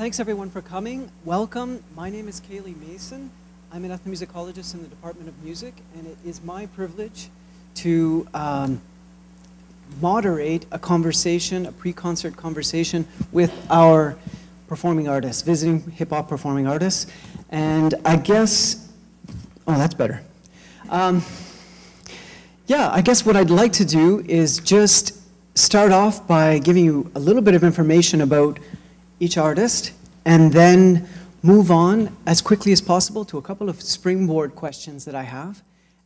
Thanks everyone for coming. Welcome. My name is Kaylee Mason. I'm an ethnomusicologist in the Department of Music, and it is my privilege to moderate a conversation, a pre-concert conversation with our performing artists, visiting hip-hop performing artists. And I guess, oh, that's better. Yeah, I guess what I'd like to do is just start off by giving you a little bit of information about each artist, and then move on as quickly as possible to a couple of springboard questions that I have.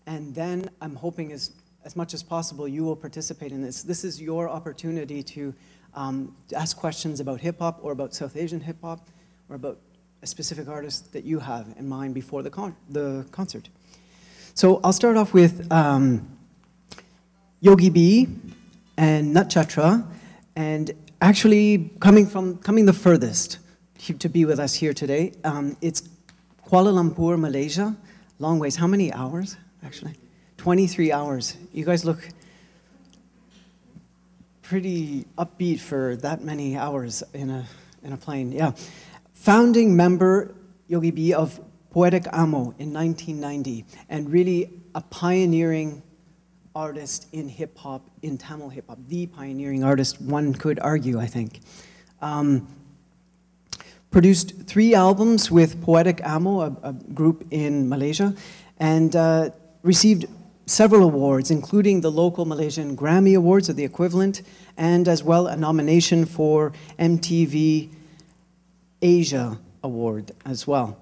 And then I'm hoping as much as possible you will participate in this. This is your opportunity to ask questions about hip-hop or about South Asian hip-hop or about a specific artist that you have in mind before the concert. So I'll start off with Yogi B and Natchatra, and actually coming the furthest to be with us here today. It's Kuala Lumpur, Malaysia. Long ways. How many hours, actually? 23 hours. You guys look pretty upbeat for that many hours in a plane. Yeah. Founding member, Yogi B, of Poetic Amo in 1990, and really a pioneering artist in hip-hop, in Tamil hip-hop, the pioneering artist, one could argue, I think. Produced 3 albums with Poetic Amo, a group in Malaysia, and received several awards, including the local Malaysian Grammy Awards, or the equivalent, and as well a nomination for MTV Asia Award as well.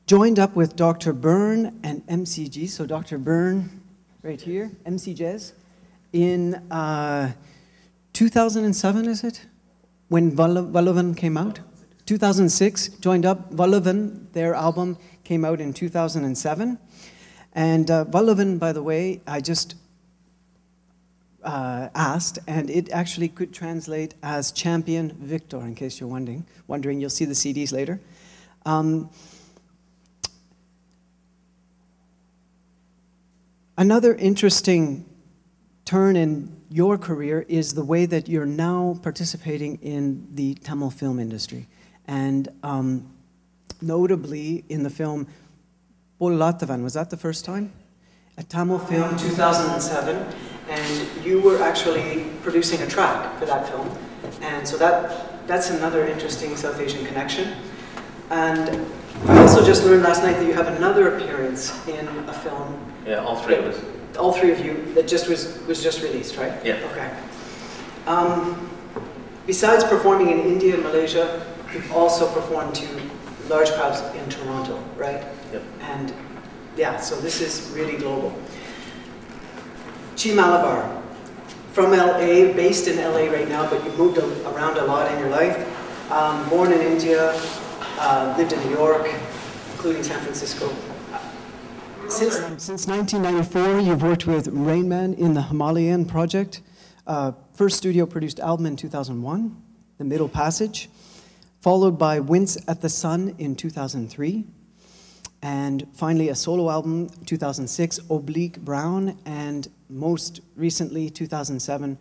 Joined up with Dr. Byrne and MCG, so Dr. Byrne, right here, MC Jez, in 2007, is it? When Valovan came out? 2006, joined up. Valovan, their album came out in 2007. And Valovan, by the way, I just asked, and it actually could translate as Champion Victor, in case you're wondering. You'll see the CDs later. Another interesting turn in your career is the way that you're now participating in the Tamil film industry. And notably in the film Polatavan, was that the first time? A Tamil film, 2007, and you were actually producing a track for that film. And so that's another interesting South Asian connection. And I also just learned last night that you have another appearance in a film. Yeah, all 3 of us. All 3 of you, that was just released, right? Yeah. Okay. Besides performing in India and Malaysia, you've also performed to large crowds in Toronto, right? Yep. And yeah, so this is really global. Chi Malabar, from LA, based in LA right now, but you've moved around a lot in your life. Born in India, lived in New York, including San Francisco. Since 1994, you've worked with Rain Man in the Himalayan project. First studio-produced album in 2001, The Middle Passage, followed by Wince at the Sun in 2003, and finally a solo album, 2006, Oblique Brown, and most recently, 2007,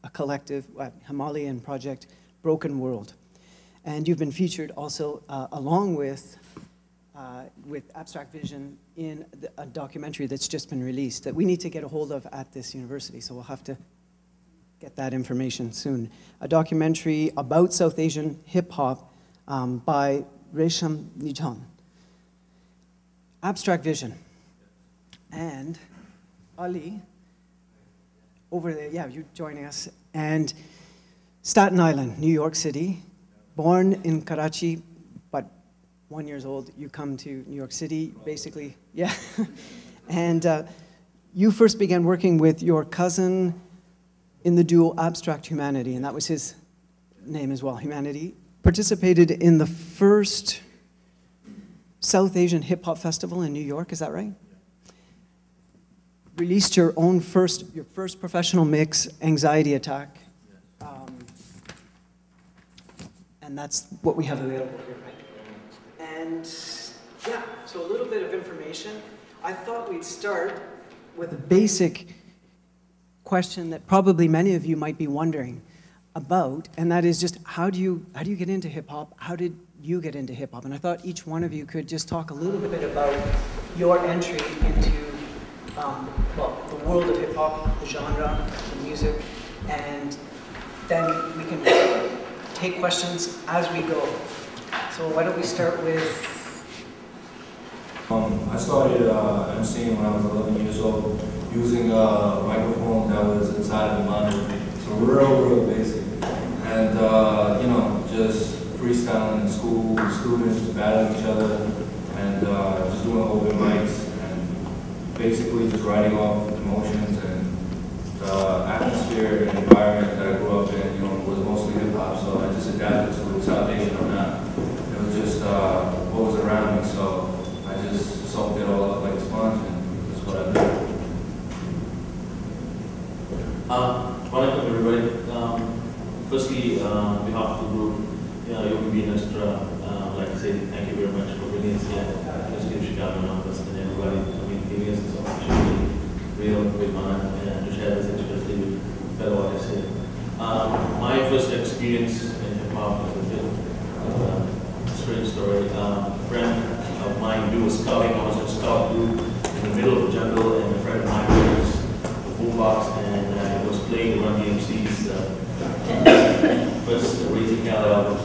a collective Himalayan project, Broken World. And you've been featured also along with Abstract Vision in a documentary that's just been released that we need to get a hold of at this university, so we'll have to get that information soon. A documentary about South Asian hip-hop by Resham Nijan. Abstract Vision. And Ali, over there, yeah, you joining us. And Staten Island, New York City, born in Karachi, 1 year old, you come to New York City, basically, yeah. And you first began working with your cousin in the duo Abstract Humanity, and that was his name as well, Humanity. Participated in the first South Asian hip-hop festival in New York, is that right? Released your first professional mix, Anxiety Attack. And that's what we have available here, right? And yeah, so a little bit of information. I thought we'd start with a basic question that probably many of you might be wondering. about, and that is just how do you get into hip hop? How did you get into hip hop? And I thought each one of you could just talk a little bit about your entry into well, the world of hip hop, the genre, the music, and then we can take questions as we go. So why don't we start with? I started emceeing when I was 11 years old, using a microphone that was inside of the monitor. So real basic. And, you know, just freestyling in school, students battling each other, and just doing open mics, and basically just writing off emotions. And the atmosphere and environment that I grew up in, you know, was mostly hip-hop, so I just adapted to its foundation or not. It was just what was around me, so I just soaked it all up like a sponge, and that's what I did. Welcome everybody. Firstly, on behalf of the group, UChicago Extra, I'd like to say thank you very much for bringing us here. University of Chicago campus and everybody. I mean, giving us this opportunity, real big honor, and to share this especially with fellow artists here. My first experience in hip hop was a bit strange story. A friend of mine do was scouting. I was in a scout group in the middle of the jungle, and a friend of mine was a boombox, and was playing Run DMC's first Raising Hell album.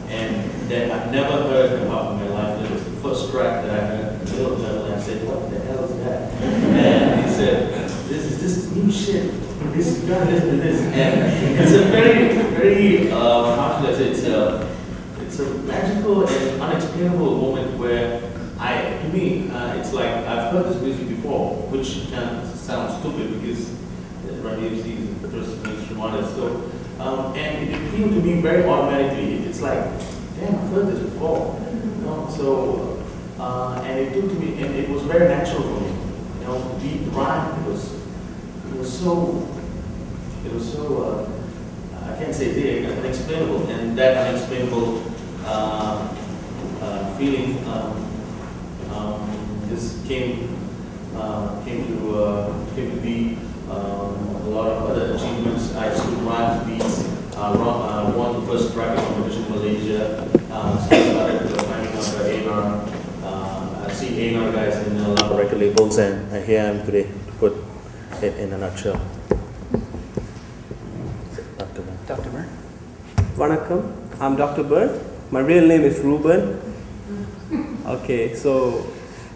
And then I've never heard hip hop in my life. It was the first track that I heard in the middle of the jungle, and I said, "What the hell is that?" And he said, "This is new shit. This you gotta listen to this." And it's a very how should I say? It's a magical and unexplainable moment where to me, it's like I've heard this music before, which can sound stupid because Run DMC is the first mainstream artist. So, and it appealed to me very automatically. It's like, damn, I've heard this before. You know? So, and it took to me, and it was very natural for me. You know, the beat, the rhyme, it was so, I can't say big, unexplainable, and that unexplainable feeling just came to be a lot of other achievements. I stood rhymes, beats, won the first rapping competition in Malaysia, started climbing up A&R. I've seen A&R guys in a lot of record labels, and here I am today to put it in a nutshell. Dr. Byrne. Vanakkam, I'm Dr. Byrne. My real name is Ruben. Okay, so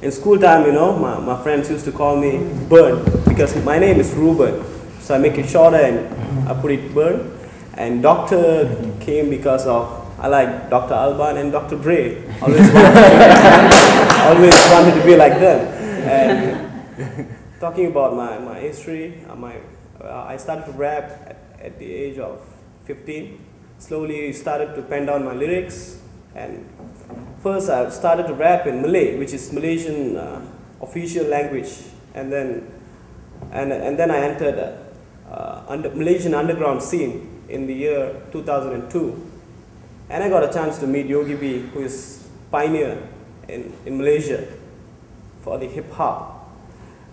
in school time, you know, my friends used to call me Byrne because my name is Ruben. So I make it shorter and I put it Byrne. And Doctor came because of I like Dr. Alban and Dr. Dre. Always wanted to be like them. And talking about my history, I started to rap at the age of 15. Slowly started to pen down my lyrics, and first I started to rap in Malay, which is Malaysian official language, and then I entered Malaysian underground scene in the year 2002, and I got a chance to meet Yogi B, who is pioneer in Malaysia for the hip hop,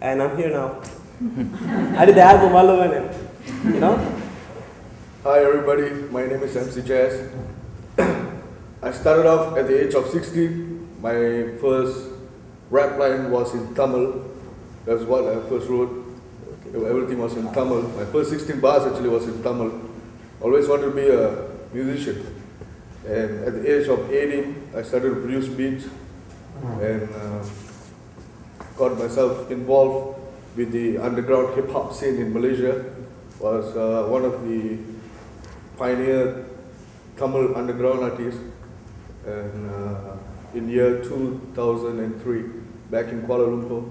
and I'm here now. I did the album Alavan, and you know. Hi everybody, my name is MC Jazz. I started off at the age of 16. My first rap line was in Tamil. That's what I first wrote. Everything was in Tamil. My first 16 bars actually was in Tamil. Always wanted to be a musician. And at the age of 18, I started to produce beats and got myself involved with the underground hip-hop scene in Malaysia. Was one of the pioneer Tamil underground artists, and in year 2003, back in Kuala Lumpur.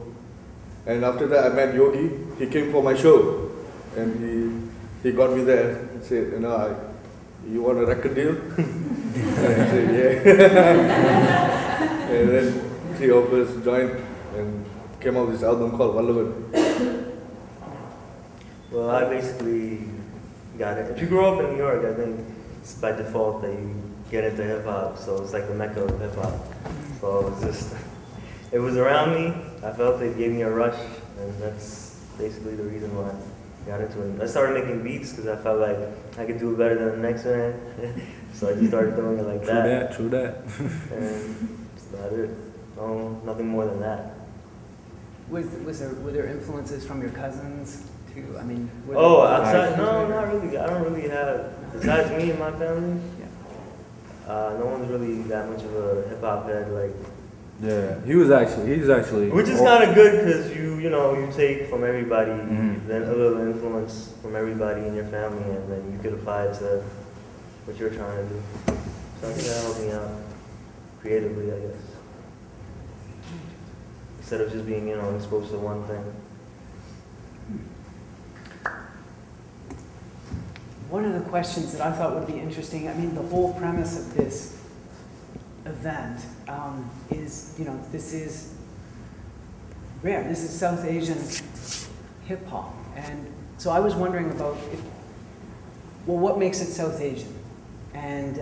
And after that, I met Yogi. He came for my show, and he got me there and said, you know, you want a record deal? And I said, yeah. And then three of us joined and came out with this album called Vallavan. Well, I basically got it. If you grow up in New York, I think it's by default that you get into hip hop. So it's like the mecca of hip hop. So it's just, it was around me. I felt it gave me a rush, and that's basically the reason why. got into it. I started making beats because I felt like I could do it better than the next man. So I just started doing it like that. True that. And that's about it. No, nothing more than that. Were there influences from your cousins too? I mean, oh, outside? No, not really. I don't really have, besides me and my family, no one's really that much of a hip hop head. Like, yeah, he's actually. Which is kind of good because you take from everybody, then a little influence from everybody in your family, and then you could apply it to what you're trying to do. So I think that helped me out creatively, I guess. Instead of just being, exposed to one thing. One of the questions that I thought would be interesting, I mean, the whole premise of this event is, this is rare. This is South Asian hip hop. And so I was wondering about, what makes it South Asian? And,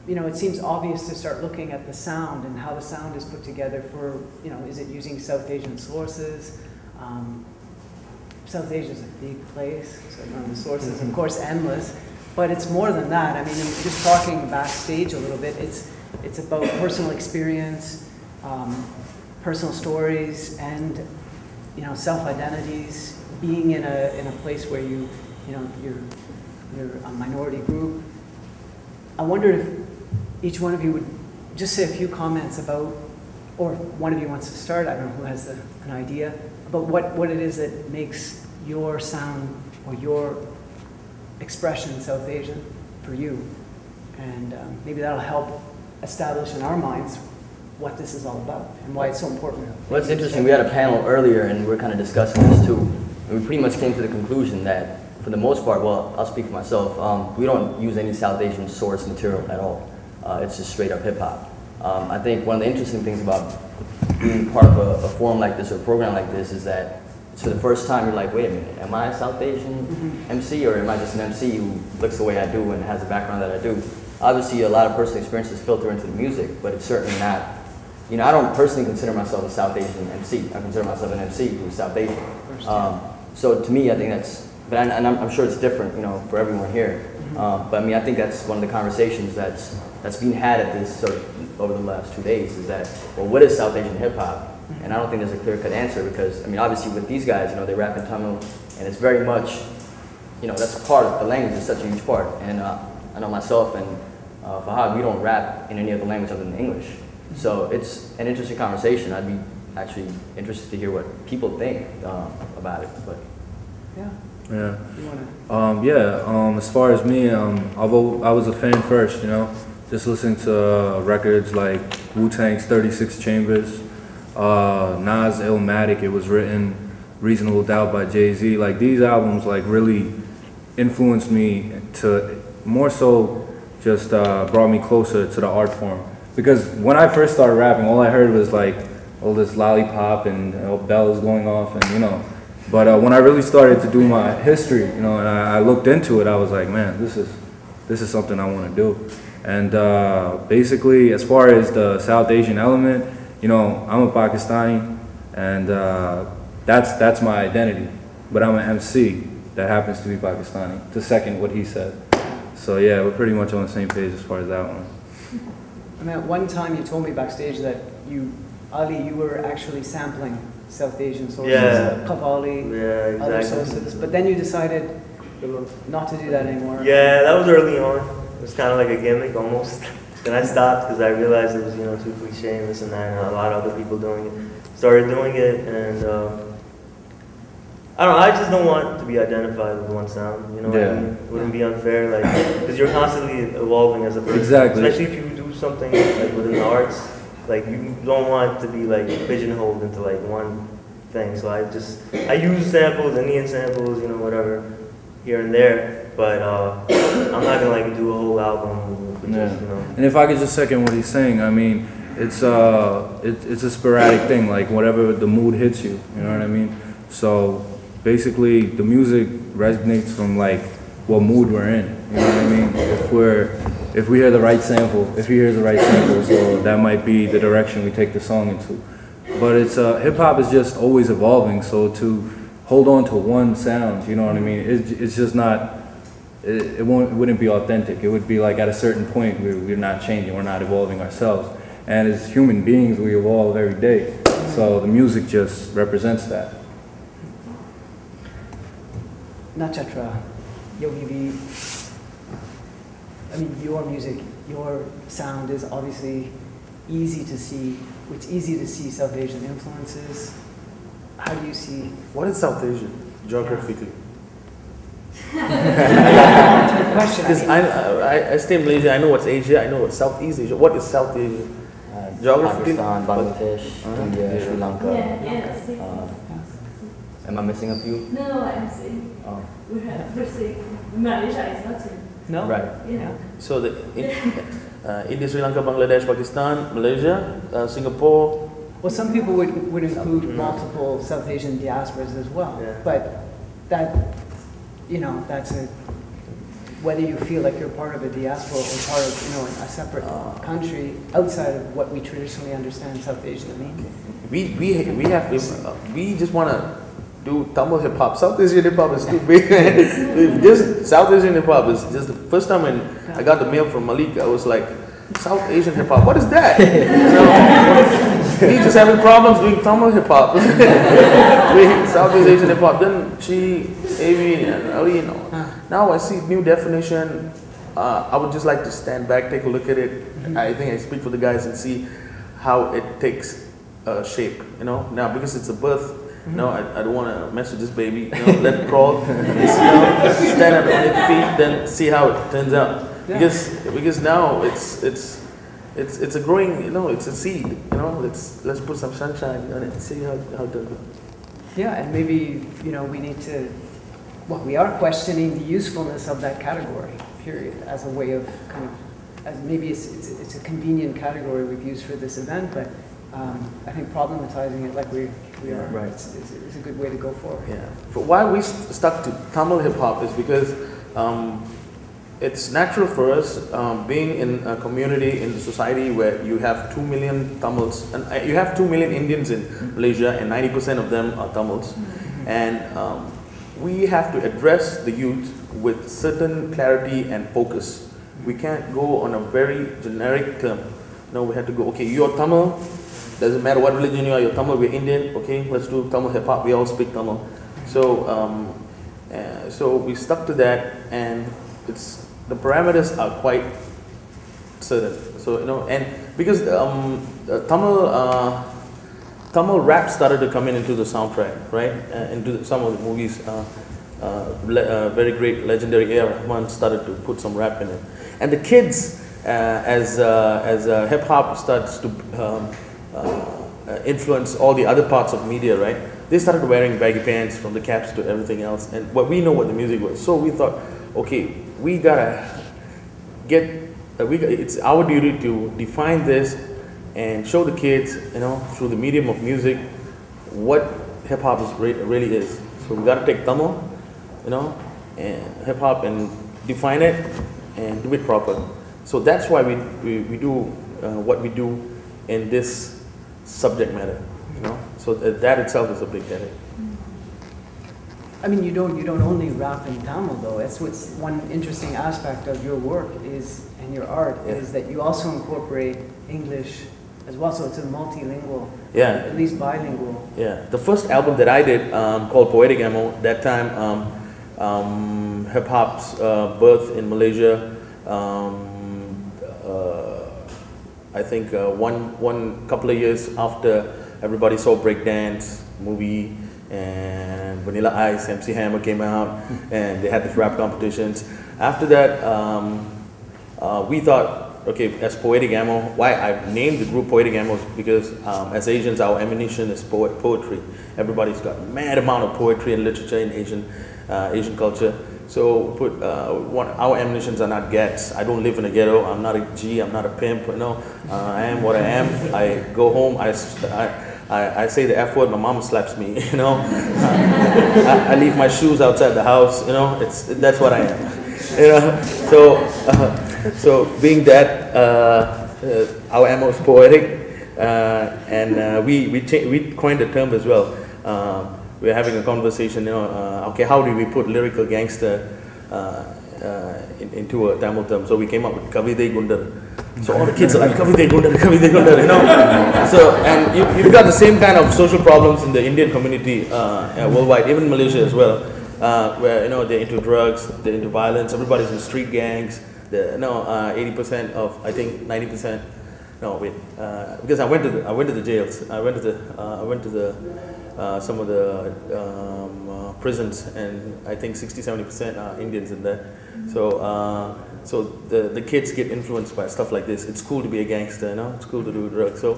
it seems obvious to start looking at the sound and how the sound is put together for, is it using South Asian sources? South Asia is a big place, so the sources, of course, endless. But it's more than that. I mean, just talking backstage a little bit, it's about personal experience, personal stories, and self-identities. Being in a place where you're a minority group. I wondered if each one of you would just say a few comments about, or if one of you wants to start. I don't know who has an idea about what it is that makes your sound or your expression South Asian for you, and maybe that'll help establish in our minds what this is all about and why it's so important. Well, it's interesting. We had a panel earlier and we were kind of discussing this too. And we pretty much came to the conclusion that, for the most part, well, I'll speak for myself, we don't use any South Asian source material at all. It's just straight up hip hop. I think one of the interesting things about being part of a forum like this or a program like this is that it's for the first time you're like, wait a minute, am I a South Asian MC, or am I just an MC who looks the way I do and has the background that I do? Obviously, a lot of personal experiences filter into the music, but it's certainly not, I don't personally consider myself a South Asian MC. I consider myself an MC who's South Asian. So to me, I think that's, and I'm sure it's different, for everyone here. But I mean, I think that's one of the conversations that's being had at this sort of over the last 2 days is that, well, what is South Asian hip hop? And I don't think there's a clear-cut answer because, I mean, obviously with these guys, they rap in Tamil, and it's very much, that's part of the language is such a huge part. And I know myself and Fahad, we don't rap in any other language other than English. So it's an interesting conversation. I'd be actually interested to hear what people think about it. But yeah. As far as me, I was a fan first, just listening to records like Wu-Tang's 36 Chambers, Nas' Illmatic, It Was Written, Reasonable Doubt by Jay-Z. Like, these albums like really influenced me to more so just brought me closer to the art form. Because when I first started rapping, all I heard was like all this lollipop and bells going off and But when I really started to do my history, and I looked into it, I was like, man, this is something I want to do. And basically, as far as the South Asian element, I'm a Pakistani, and that's my identity. But I'm an MC that happens to be Pakistani, to second what he said. So yeah, we're pretty much on the same page as far as that one. I mean, at one time you told me backstage that Ali, you were actually sampling South Asian sources, Qawwali, other sources, but then you decided not to do that anymore. Yeah, that was early on. It was kind of like a gimmick almost. Then I stopped because I realized it was too cliche and this and that, and a lot of other people doing it. Started doing it, and I don't know. I just don't want to be identified with one sound. What I mean? It wouldn't be unfair, because you're constantly evolving as a person. Exactly. Especially if you do something like within the arts. Like, you don't want to be like pigeonholed into like one thing. So I use samples, Indian samples, whatever, here and there. But I'm not gonna do a whole album with just, And if I could just second what he's saying, I mean, it's a sporadic thing. Like, whatever the mood hits you, you know what I mean? So basically, the music resonates from like what mood we're in. You know what I mean? If we hear the right sample, so that might be the direction we take the song into. But it's hip hop is just always evolving. So to hold on to one sound. You know what I mean? It's just not. It wouldn't be authentic. It would be like at a certain point we're not changing, we're not evolving ourselves. And as human beings, we evolve every day. So the music just represents that. Nachatra, Yogi V, I mean, your music, your sound is obviously easy to see. It's easy to see South Asian influences. How do you see? What is South Asian geographically? Question. Because I stay in Malaysia, I know what's Asia, I know what's Southeast Asia. What is South Asia? Geographically? Pakistan, Bangladesh, India, Sri Lanka. Am I missing a few? No, I'm saying. Oh. We're saying Malaysia is not in. No? Right. Yeah. So India, Sri Lanka, Bangladesh, Pakistan, Malaysia, Singapore. Well, some people would include multiple South Asian diasporas as well. Yeah. But that, you know, that's whether you feel like you're part of a diaspora or part of, you know, a separate country outside of what we traditionally understand South Asia to mean. We just want to do Tamil hip hop. South Asian hip hop is too big. Just South Asian hip hop is just the first time when I got the mail from Malik, I was like, South Asian hip hop, what is that? He just having problems doing Tamil hip hop. Southeast Asian hip hop. Then she, Avi, and Ali, you know. Now I see new definition. I would just like to stand back, take a look at it. I think I speak for the guys and see how it takes shape. You know, now because it's a birth. No, I don't want to mess with this baby. You know, let it crawl. Stand up on its feet, then see how it turns out. Because now it's a growing, you know, it's a seed. You know, let's put some sunshine on it and see how it does. Yeah, and maybe, you know, we need to, well, we are questioning the usefulness of that category, period, as a way of kind of, as maybe it's a convenient category we've used for this event, but I think problematizing it like we are, Right. it's a good way to go forward. Yeah. But why we stuck to Tamil hip hop is because it's natural for us being in a community, in the society where you have 2 million Tamils, and you have 2 million Indians in Malaysia, and 90% of them are Tamils. And we have to address the youth with certain clarity and focus. We can't go on a very generic term. No, we have to go, okay, you're Tamil, doesn't matter what religion you are, you're Tamil, we're Indian, okay, let's do Tamil hip hop, we all speak Tamil. So, so we stuck to that, and the parameters are quite certain. So, you know, and because Tamil rap started to come into the soundtrack, right? Into some of the movies. Very great legendary A.R. Rahman started to put some rap in it. And the kids, as hip hop starts to influence all the other parts of media, right? They started wearing baggy pants from the caps to everything else. And we know what the music was. So we thought, okay, we gotta it's our duty to define this and show the kids, you know, through the medium of music, what hip hop really is. So we gotta take Tamil, you know, and hip hop and define it and do it proper. So that's why we do what we do in this subject matter, you know. So that itself is a big headache. I mean, you don't only rap in Tamil though. That's what's one interesting aspect of your work is, and your art, is that you also incorporate English as well. So it's a multilingual, at least bilingual. Yeah, the first album that I did called Poetic Ammo, that time hip hop's birth in Malaysia. I think one couple of years after everybody saw breakdance movie and Vanilla Ice, MC Hammer came out, and they had these rap competitions. After that, we thought, okay, as Poetic Ammo, why I named the group Poetic Ammo is because as Asians, our ammunition is poetry. Everybody's got a mad amount of poetry and literature in Asian culture. So our ammunitions are not gets. I don't live in a ghetto. I'm not a G. I'm not a pimp. You know, I am what I am. I go home. I say the F word. My mama slaps me. You know, I leave my shoes outside the house. You know, that's what I am. You know, so being that our ammo is poetic, and we coined the term as well. we were having a conversation, okay, how do we put lyrical gangster into a Tamil term? So we came up with Kavide Gundar. So all the kids are like, Kavide Gundar, So, and you've got the same kind of social problems in the Indian community worldwide, even Malaysia as well, where, they're into drugs, they're into violence, everybody's in street gangs. 80% of, I think 90%, no wait, because I went to the jails, I went to some of the prisons, and I think 60-70% are Indians in there. So the kids get influenced by stuff like this. It's cool to be a gangster, it's cool to do drugs. So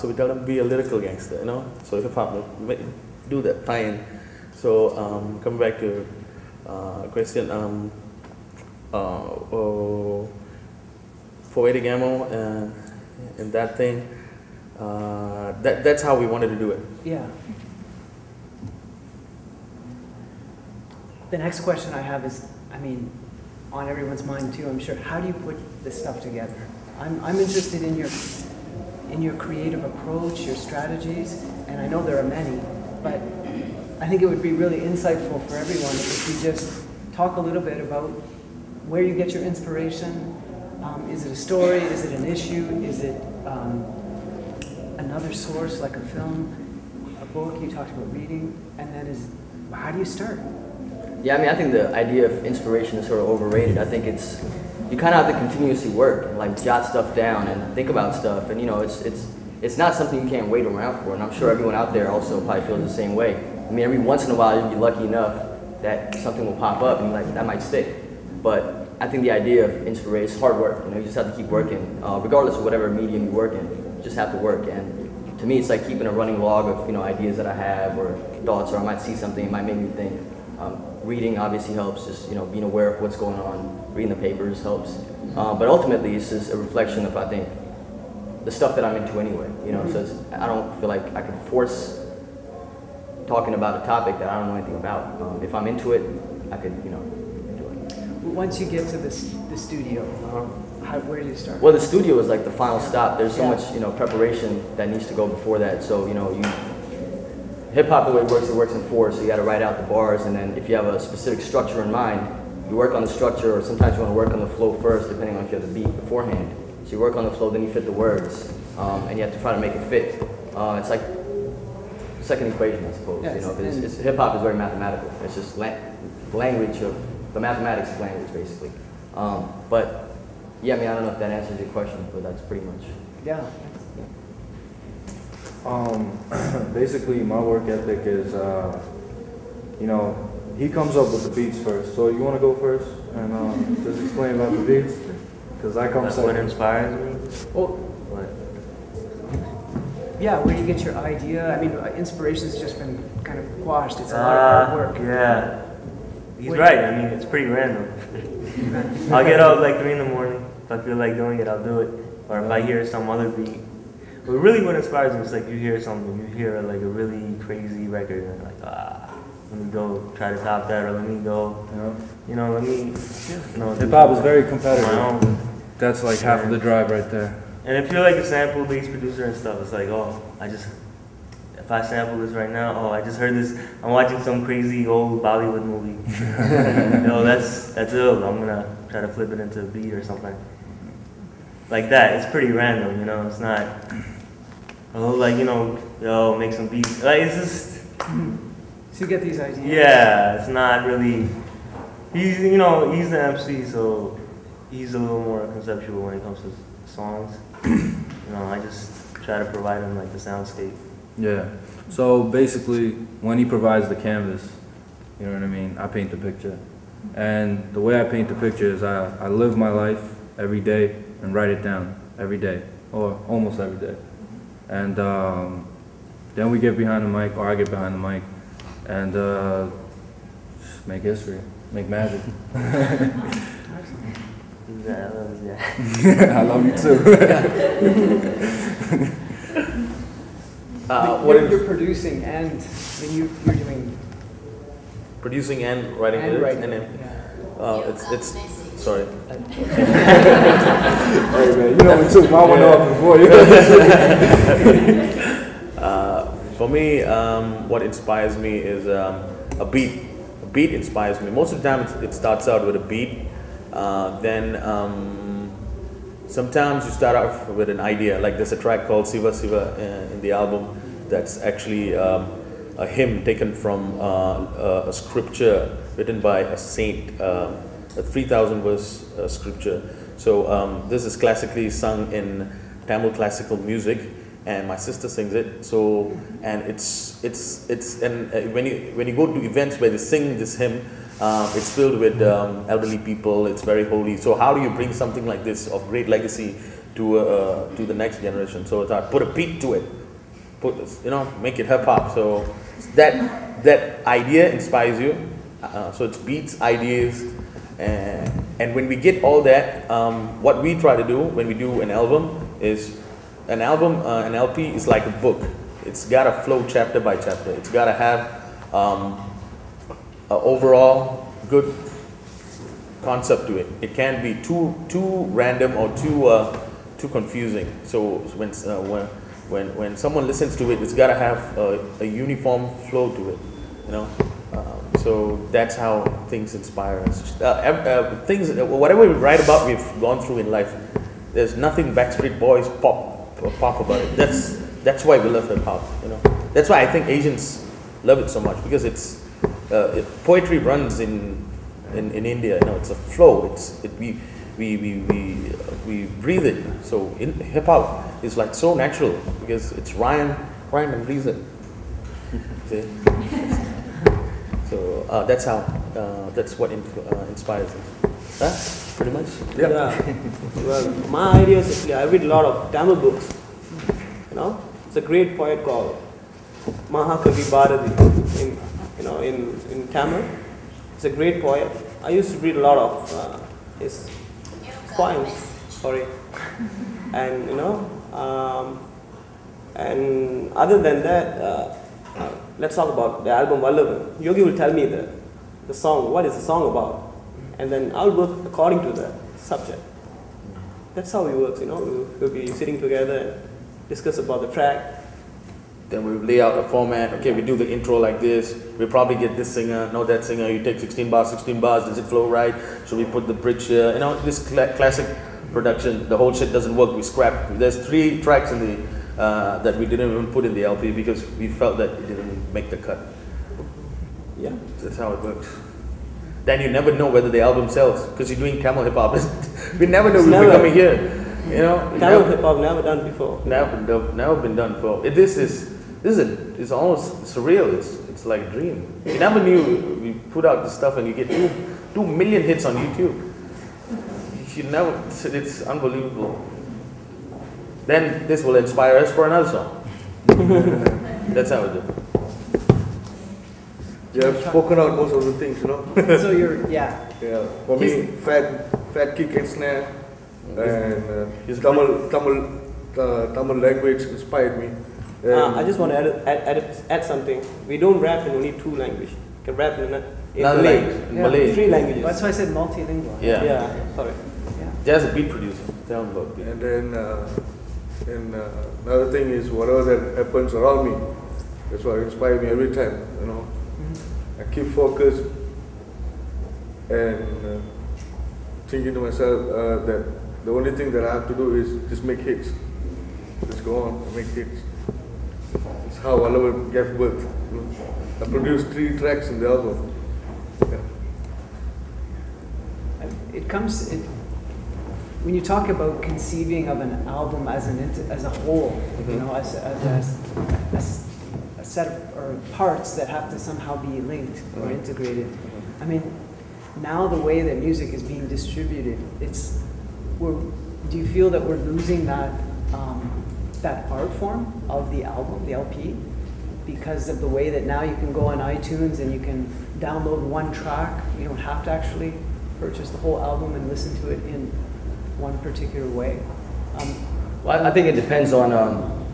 we tell them be a lyrical gangster, So hip hop do that tie-in. So coming back to question, poetic ammo and that thing. That's how we wanted to do it. Yeah. The next question I have is, on everyone's mind too, I'm sure. How do you put this stuff together? I'm interested in your creative approach, your strategies, and I know there are many, but I think it would be really insightful for everyone if you just talk a little bit about where you get your inspiration. Is it a story? Is it an issue? Is it another source like a film, a book? You talked about reading, and then how do you start? Yeah, I think the idea of inspiration is sort of overrated. I think you kind of have to continuously work and like jot stuff down and think about stuff, and it's not something you can't wait around for. And I'm sure everyone out there also probably feels the same way. Every once in a while you'll be lucky enough that something will pop up and you're like, that might stick. But I think the idea of inspiration is hard work. You just have to keep working, regardless of whatever medium you work in. You just have to work. And to me, it's like keeping a running log of ideas that I have or thoughts, or I might see something, it might make me think. Reading obviously helps, just being aware of what's going on. Reading the papers helps. But ultimately, it's just a reflection of, I think, the stuff that I'm into anyway. So I don't feel like I could force talking about a topic that I don't know anything about. If I'm into it, I could, do it. Once you get to the studio, where do you start? Well, the studio is like the final stop. There's so much, preparation that needs to go before that. So, hip hop, the way it works in fours. So you got to write out the bars, and then if you have a specific structure in mind, you work on the structure, or sometimes you want to work on the flow first, depending on if you have the beat beforehand. So you work on the flow, then you fit the words, and you have to try to make it fit. It's like an equation, I suppose. Hip hop is very mathematical. It's just language of the mathematics of language, basically. But yeah, I don't know if that answers your question, but that's pretty much. Yeah. Basically, my work ethic is, he comes up with the beats first. So you want to go first and just explain about the beats? Because I come second. What inspires me? Well, yeah, where do you get your idea? Inspiration's just been kind of quashed. It's a lot of hard work. Yeah. He's right. It's pretty random. I'll get up like 3 in the morning. If I feel like doing it, I'll do it. Or if I hear some other beat. But really what inspires me is like you hear something, you hear like a really crazy record and you're like, let me go try to top that, or let me go, let me, Hip-hop is very competitive. That's like half of the drive right there. And if you're like a sample-based producer and stuff, it's like, if I sample this right now, I just heard this, I'm watching some crazy old Bollywood movie. That's ill. I'm gonna try to flip it into a beat or something. Like that, it's pretty random, it's not, make some beats. Like, it's just... So you get these ideas? Yeah, it's not really, he's the MC, so he's a little more conceptual when it comes to songs. I just try to provide him like the soundscape. Yeah. So basically, when he provides the canvas, you know what I mean, I paint the picture. And the way I paint the picture is I live my life every day and write it down every day, or almost every day. And then we get behind the mic, or I get behind the mic, and make history, make magic. Yeah. I love you too. You're producing and then you're doing... Producing and writing lyrics? It's sorry. Hey man, you know we took my one off before you. For me, what inspires me is a beat. A beat inspires me. Most of the time, it starts out with a beat. Then sometimes you start off with an idea. Like there's a track called Siva Siva in the album that's actually a hymn taken from a scripture written by a saint, a 3,000 verse scripture. So this is classically sung in Tamil classical music, and my sister sings it. So, and when you go to events where they sing this hymn, it's filled with elderly people. It's very holy. So how do you bring something like this of great legacy to the next generation? So I put a beat to it. Make it hip hop. So that idea inspires you. So it's beats, ideas, and when we get all that, what we try to do when we do an album is an LP is like a book. It's got to flow chapter by chapter. It's got to have an overall good concept to it. It can't be too random or too confusing. So when someone listens to it, it's got to have a uniform flow to it. So that's how things inspire us. Whatever we write about, we've gone through in life. There's nothing Backstreet Boys pop about it. That's why we love hip hop. That's why I think Asians love it so much, because poetry runs in India. It's a flow. We breathe it. So hip hop is like so natural because it's rhyme and reason. See? So that's what inspires us. Huh? Pretty much. Yeah. Well, my idea is actually I read a lot of Tamil books. It's a great poet called Mahakavi Bharati in Tamil. It's a great poet. I used to read a lot of his poems. Sorry. And and other than that, let's talk about the album Vallavan. Yogi will tell me the song, what is the song about, and then I'll work according to the subject. That's how it works, We'll be sitting together and discuss about the track. Then we lay out a format. Okay, we do the intro like this. We probably get this singer, no that singer. You take 16 bars. Does it flow right? Should we put the bridge here? This classic production. The whole shit doesn't work. We scrap. There's 3 tracks in the that we didn't even put in the LP because we felt that it didn't make the cut. Yeah, that's how it works. Then you never know whether the album sells because you're doing Tamil hip hop. We never know we're coming here. Tamil hip hop never done before. Never been done before. It's almost surreal. It's like a dream. You never knew we put out this stuff and you get 2 million hits on YouTube. It's unbelievable. Then this will inspire us for another song. That's how we do. You have spoken out most of the things, So you're, yeah. Yeah. For me, fat kick and snare, and Tamil language inspired me. I just want to add something. We don't rap in only 2 languages. We can rap in Malay. 3 languages. That's why I said multilingual. Yeah. Sorry. Jazz a beat producer. Tell him about beat. And then another thing is whatever that happens around me, that's what inspires me every time. I keep focused and thinking to myself that the only thing that I have to do is just make hits. Just go on and make hits. That's how I love it gave birth. I produced 3 tracks in the album. Yeah. When you talk about conceiving of an album as a whole, as a set of parts that have to somehow be linked or integrated. I mean, now the way that music is being distributed, do you feel that we're losing that art form of the album, the LP, because of the way that now you can go on iTunes and you can download 1 track? You don't have to actually purchase the whole album and listen to it in one particular way. Well, I think it depends on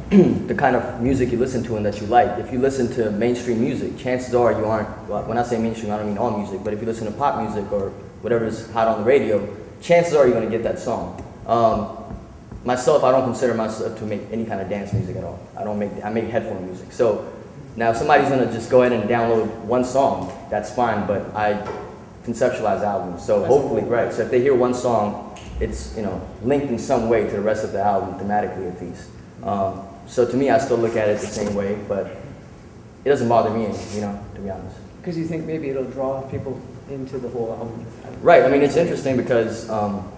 the kind of music you listen to and that you like. If you listen to mainstream music, chances are you aren't, well, when I say mainstream, I don't mean all music, but if you listen to pop music or whatever is hot on the radio, chances are you're going to get that song. myself, I don't consider myself to make any kind of dance music at all. I make headphone music. So now if somebody's gonna just go ahead and download one song, that's fine, but I conceptualize albums. So hopefully, right, so if they hear one song, it's, you know, linked in some way to the rest of the album, thematically at least. So to me, I still look at it the same way, but it doesn't bother me, you know, to be honest. Because you think maybe it'll draw people into the whole album. Right, I mean, it's interesting because,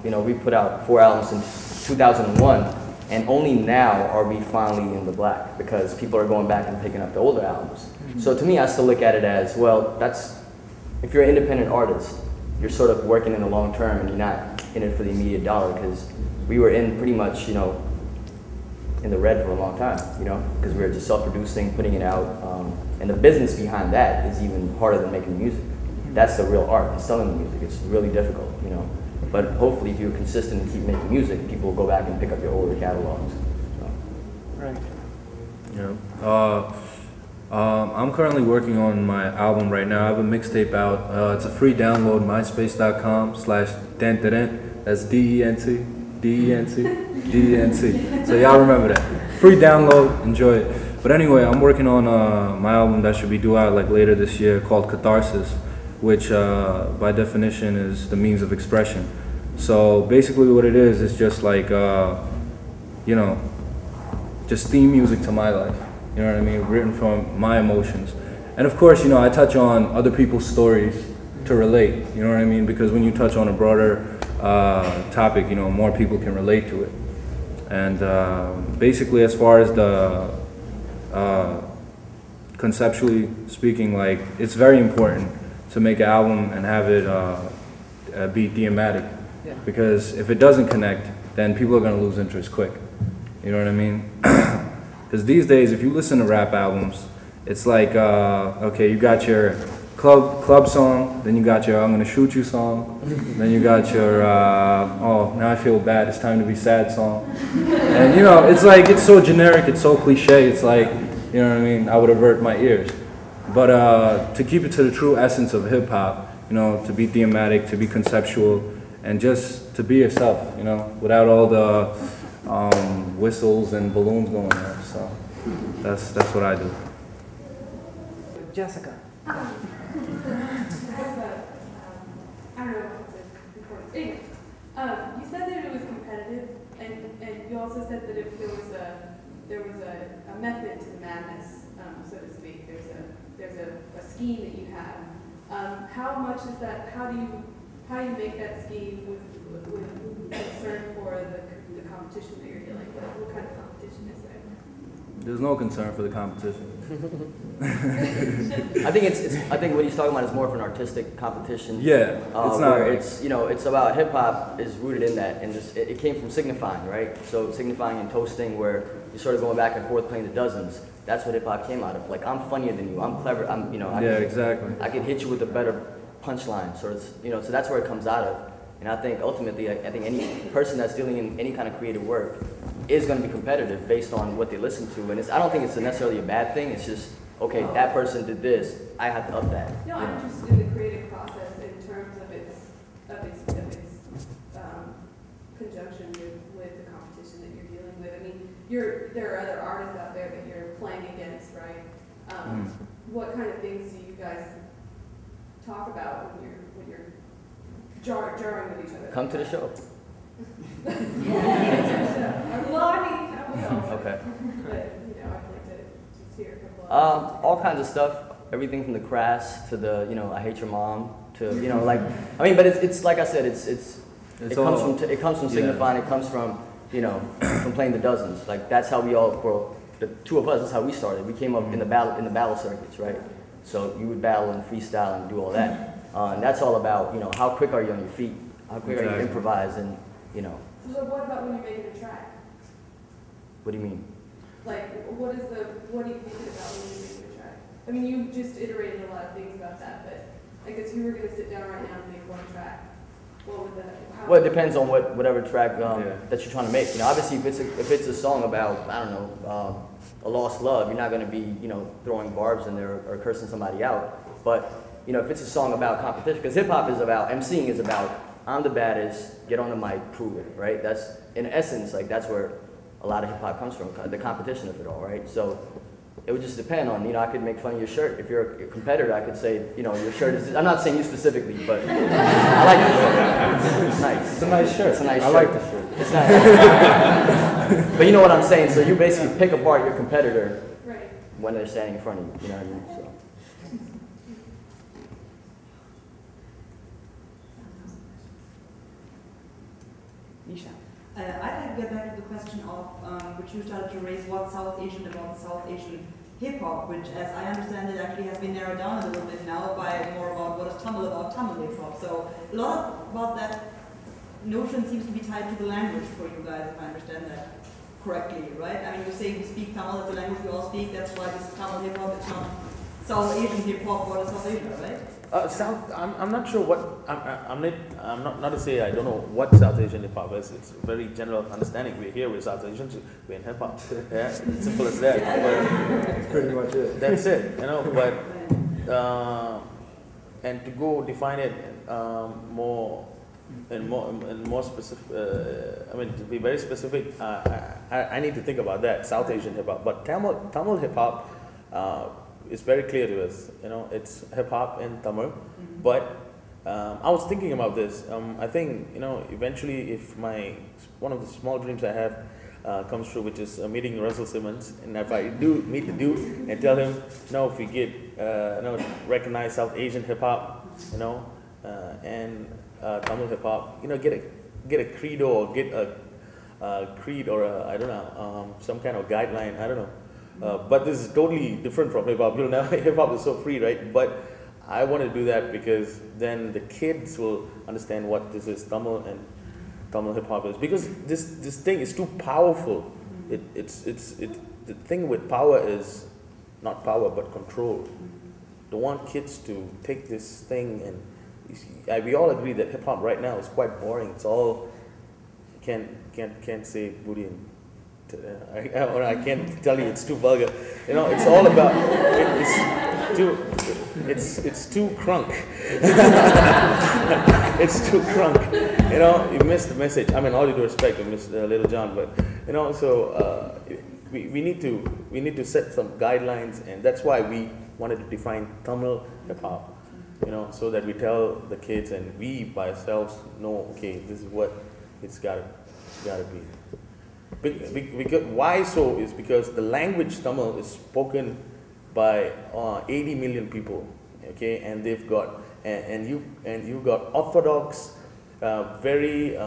you know, we put out 4 albums since 2001, and only now are we finally in the black because people are going back and picking up the older albums. So to me, I still look at it as, well, if you're an independent artist, you're sort of working in the long term and you're not in it for the immediate dollar, because we were in pretty much, you know, in the red for a long time, you know, because we were just self-producing, putting it out, and the business behind that is even harder than making music. That's the real art, is selling the music. It's really difficult, you know. But hopefully, if you're consistent and keep making music, people will go back and pick up your older catalogs. So. Right. Yeah. I'm currently working on my album right now. I have a mixtape out. It's a free download, myspace.com/dent. That's D-E-N-T, D-E-N-T, D-E-N-T. So y'all remember that. Free download, enjoy it. But anyway, I'm working on my album that should be due out like later this year called Catharsis, which by definition is the means of expression. So basically what it is just like, you know, just theme music to my life. You know what I mean? Written from my emotions. And of course, you know, I touch on other people's stories to relate. You know what I mean? Because when you touch on a broader topic, you know, more people can relate to it. And basically, as far as the conceptually speaking, like, it's very important to make an album and have it be thematic. Yeah. Because if it doesn't connect, then people are going to lose interest quick. You know what I mean? Because these days, if you listen to rap albums, it's like, okay, you got your club song, then you got your I'm gonna shoot you song, then you got your oh, now I feel bad, it's time to be sad song. And you know, it's like, it's so generic, it's so cliche, it's like, you know what I mean, I would avert my ears. But to keep it to the true essence of hip hop, you know, to be thematic, to be conceptual, and just to be yourself, you know, without all the whistles and balloons going on. So that's what I do. Jessica. I don't know if it's important. Anyway, you said that it was competitive, and you also said that if there was a method to the madness, so to speak. There's a scheme that you have. How much is that? How do you make that scheme with concern for the competition that you're dealing with? What kind of competition is there? There's no concern for the competition. I think what he's talking about is more of an artistic competition. Yeah, it's not. Where it's, you know, it's about hip hop is rooted in that, and just it came from signifying, right? So signifying and toasting, where you're sort of going back and forth playing the dozens. That's what hip hop came out of. Like, I'm funnier than you. I'm clever. I'm, you know. Exactly. I can hit you with a better punchline. So it's, you know, so that's where it comes out of. And I think ultimately, I think any person that's dealing in any kind of creative work is going to be competitive based on what they listen to. And I don't think it's necessarily a bad thing. It's just, okay, that person did this, I have to up that. No, I'm interested in the creative process in terms of its conjunction with the competition that you're dealing with. I mean, there are other artists out there that you're playing against, right? What kind of things do you guys talk about when you're jarring with each other? Come to the show. Well, I mean, I will. Okay. But, you know, I'd like to just hear a couple of all kinds of stuff. Everything from the crass to the, you know, I hate your mom to, you know, like, I mean, but it's like I said, it comes from signifying. It comes from, you know, from playing the dozens. Like, that's how we all, for the two of us, that's how we started. We came up in the battle circuits, right? So you would battle and freestyle and do all that. And that's all about, you know, how quick are you on your feet? How quick are you to improvise? And, you know. So what about when you're making a track? What do you mean? Like, what are you thinking about when you're making a track? I mean, you just iterated a lot of things about that, but I guess if you were going to sit down right now and make one track, what would that? Well, it depends on whatever track that you're trying to make. You know, obviously, if it's a song about, I don't know, a lost love, you're not going to be, you know, throwing barbs in there or cursing somebody out. But, you know, if it's a song about competition, because hip hop is about, MCing is about I'm the baddest, get on the mic, prove it, right? That's, in essence, like that's where a lot of hip hop comes from, the competition of it all, right? So it would just depend on, you know, I could make fun of your shirt. If you're a competitor, I could say, you know, your shirt is, I'm not saying you specifically, but I like your shirt. It's nice. It's a nice shirt. It's a nice I shirt. like the shirt. It's nice. But you know what I'm saying? So you basically pick apart your competitor when they're standing in front of you, you know what I mean? So. I'd like to get back to the question of which you started to raise, what's South Asian about South Asian hip-hop, which, as I understand it, actually has been narrowed down a little bit now by more about what is Tamil about Tamil hip-hop. So a lot about that notion seems to be tied to the language for you guys, if I understand that correctly, right? I mean, you say we speak Tamil, it's a language we all speak, that's why this is Tamil hip-hop, it's not South Asian hip-hop, what is South Asia, right? I'm not sure what, I'm not to say I don't know what South Asian hip hop is. It's a very general understanding. We're here with South Asians, we're in hip hop. Yeah, it's simple as that. That's pretty much it. That's it, you know. But and to go define it more specific. I mean, to be very specific, I need to think about that South Asian hip hop. But Tamil hip hop. It's very clear to us, you know, it's hip-hop in Tamil, but I was thinking about this. I think, you know, eventually if one of the small dreams I have comes true, which is meeting Russell Simmons, and if I do meet the dude and tell him, no, if we get, recognize South Asian hip-hop, you know, and Tamil hip-hop, you know, get a credo or get a creed or I don't know, some kind of guideline, I don't know. But this is totally different from hip-hop. You know, hip-hop is so free, right? But I want to do that because then the kids will understand what this is, Tamil and Tamil hip-hop is. Because this thing is too powerful. The thing with power is not power, but control. Don't want kids to take this thing and we all agree that hip-hop right now is quite boring. It's all, can't say booty and I can't tell you, it's too vulgar. You know, it's all about, it's too crunk. It's too crunk. You know, you missed the message. I mean, all due respect to Mr. Little John, but, you know, so we need to set some guidelines, and that's why we wanted to define Tamil hip-hop, you know, so that we tell the kids and we by ourselves know, okay, this is what it's gotta be. Because, why so is because the language Tamil is spoken by 80 million people, okay, and they've got and you've got orthodox, very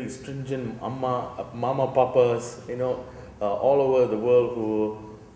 stringent mama papas, you know, all over the world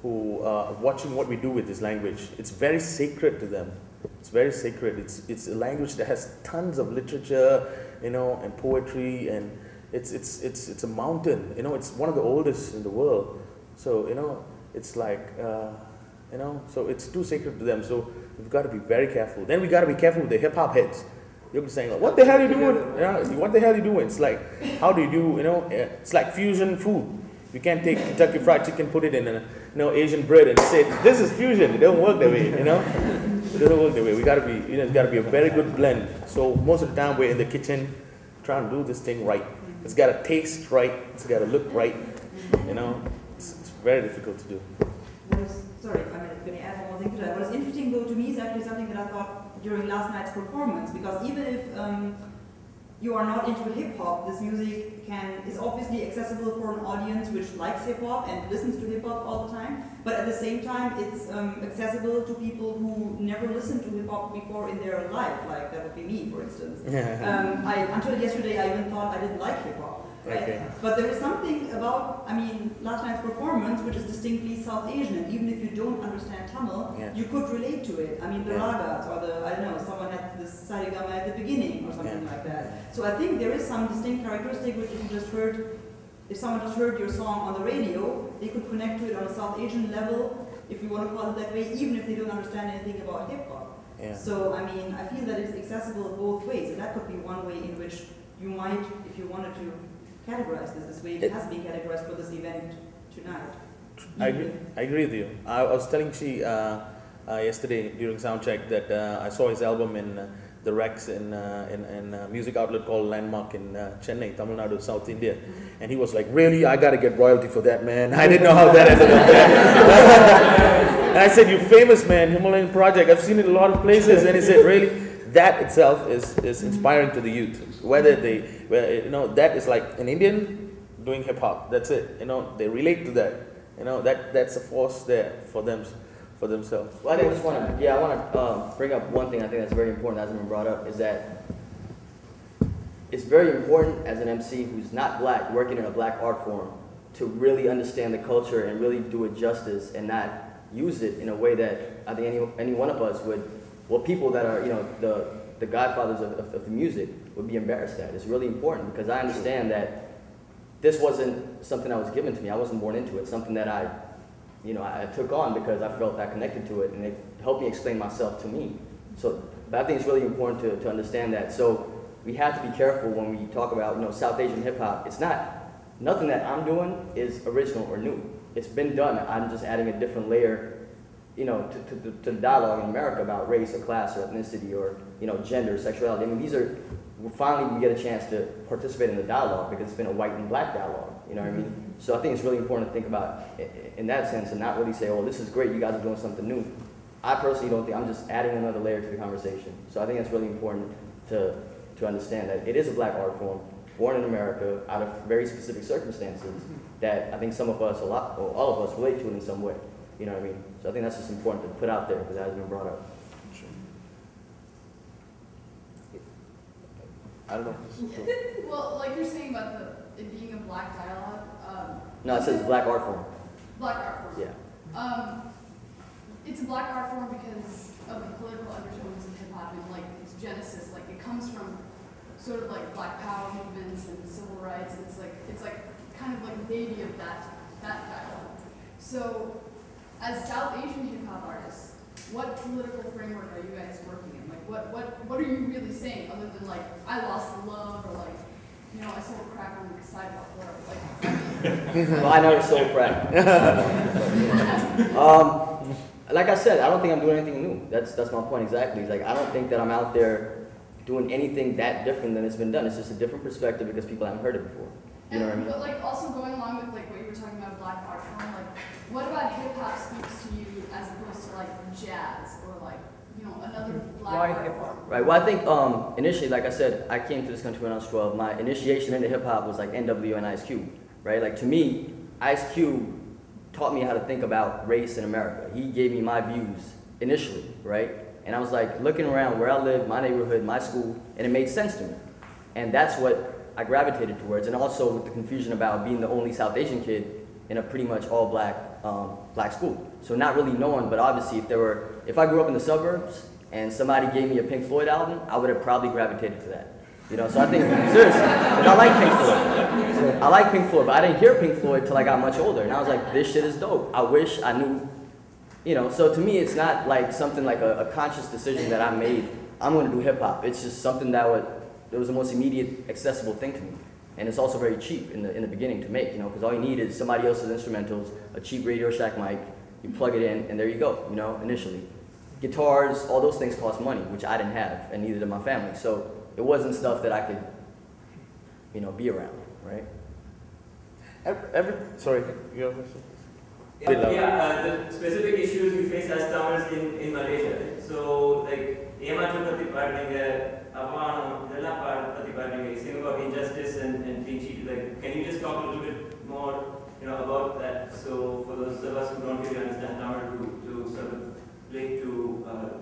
who are watching what we do with this language. It's very sacred to them. It's very sacred. It's a language that has tons of literature, you know, and poetry, and it's a mountain, you know, it's one of the oldest in the world. So, you know, it's like, you know, so it's too sacred to them. So we've got to be very careful. Then we got to be careful with the hip hop heads. You'll be saying, like, what the hell are you doing? You know, what the hell are you doing? It's like, how do you do, you know, it's like fusion food. You can't take Kentucky Fried Chicken, put it in a, you know, Asian bread and say, this is fusion. It doesn't work that way, you know. It doesn't work that way. We got to be, you know, it's got to be a very good blend. So most of the time we're in the kitchen trying to do this thing right. It's got to taste right. It's got to look right. You know, it's very difficult to do. Sorry, if I'm going to add one more thing to that. What is interesting, though, to me is actually something that I thought during last night's performance, because even if you are not into hip-hop, this music is obviously accessible for an audience which likes hip-hop and listens to hip-hop all the time, but at the same time it's accessible to people who never listened to hip-hop before in their life, like that would be me, for instance. Until yesterday I even thought I didn't like hip-hop. Right? Okay. But there is something about, I mean, last night's performance which is distinctly South Asian, and even if you don't understand Tamil, you could relate to it. I mean, the ragas, or the, I don't know, someone had this sarigama at the beginning or something like that. So I think there is some distinct characteristic which if someone just heard your song on the radio, they could connect to it on a South Asian level, if you want to call it that way, even if they don't understand anything about hip-hop. So, I mean, I feel that it's accessible both ways, and that could be one way in which you might, if you wanted to categorize this way, it has been categorized for this event tonight. I agree with you. I was telling Chi yesterday during soundcheck that I saw his album in the Rex in a music outlet called Landmark in Chennai, Tamil Nadu, South India. And he was like, really, I gotta get royalty for that, man. I didn't know how that ended up there. And I said, you famous, man, Himalayan project. I've seen it in a lot of places. And he said, really? That itself is inspiring to the youth. Whether that is like an Indian doing hip hop. That's it. They relate to that. That's a force there for themselves. Well, I want to bring up one thing I think that's very important that hasn't been brought up, is that it's very important as an MC who's not black, working in a black art form, to really understand the culture and really do it justice and not use it in a way that I think any one of us would, people that are, the godfathers of the music would be embarrassed at. It's really important because I understand that this wasn't something that was given to me. I wasn't born into it. Something that I took on because I felt I connected to it, and it helped me explain myself to me. But I think it's really important to understand that. So we have to be careful when we talk about South Asian hip hop. It's nothing that I'm doing is original or new. It's been done. I'm just adding a different layer, to the dialogue in America about race or class or ethnicity or gender, sexuality. I mean, finally we get a chance to participate in the dialogue because it's been a white and black dialogue. You know what I mean? So I think it's really important to think about in that sense and not really say, oh, this is great, you guys are doing something new. I personally don't think, I'm just adding another layer to the conversation. So I think it's really important to understand that it is a black art form, born in America, out of very specific circumstances that I think some of us, all of us relate to it in some way. You know what I mean? So I think that's just important to put out there because it hasn't been brought up. I don't know. Well, like you're saying about it being a black dialogue. No, it says black art form. Black art form. Yeah. It's a black art form because of the political undertones of hip hop and like its genesis. Like it comes from sort of like Black Power movements and civil rights. And it's like kind of like the baby of that dialogue. So, as South Asian hip hop artists, what political framework are you guys working in? Like, what are you really saying other than like, I lost the love, or like, I sold crack on the sidewalk, or like. Well, I never sold crack. Like I said, I don't think I'm doing anything new. That's my point exactly. It's like I don't think that I'm out there doing anything that different than it's been done. It's just a different perspective because people haven't heard it before. You know what I mean? But like also going along with like what you were talking about black art form, like what about hip hop speaks to you as opposed to like jazz or like another black art form? Right. Well, I think initially, like I said, I came to this country when I was 12. My initiation into hip hop was like NWO and Ice Cube. Right. Like to me, Ice Cube taught me how to think about race in America. He gave me my views initially. Right. And I was like looking around where I lived, my neighborhood, my school, and it made sense to me. And that's what I gravitated towards, and also with the confusion about being the only South Asian kid in a pretty much all black school. So not really knowing, but obviously if I grew up in the suburbs and somebody gave me a Pink Floyd album, I would have probably gravitated to that. So I think, seriously, and I like Pink Floyd. I like Pink Floyd, but I didn't hear Pink Floyd till I got much older, and I was like, this shit is dope. I wish I knew, so to me it's not like something like a conscious decision that I made, I'm gonna do hip hop. It's just something that was the most immediate, accessible thing to me. And it's also very cheap in the beginning to make, because all you need is somebody else's instrumentals, a cheap Radio Shack mic, you plug it in, and there you go, initially. Guitars, all those things cost money, which I didn't have, and neither did my family. So it wasn't stuff that I could, be around, right? Sorry, you have a question? The specific issues we face as Tamils in Malaysia. So, like, saying about injustice and Fiji, like, can you just talk a little bit more, about that? So, for those of us who don't really understand Tamil, to sort of relate to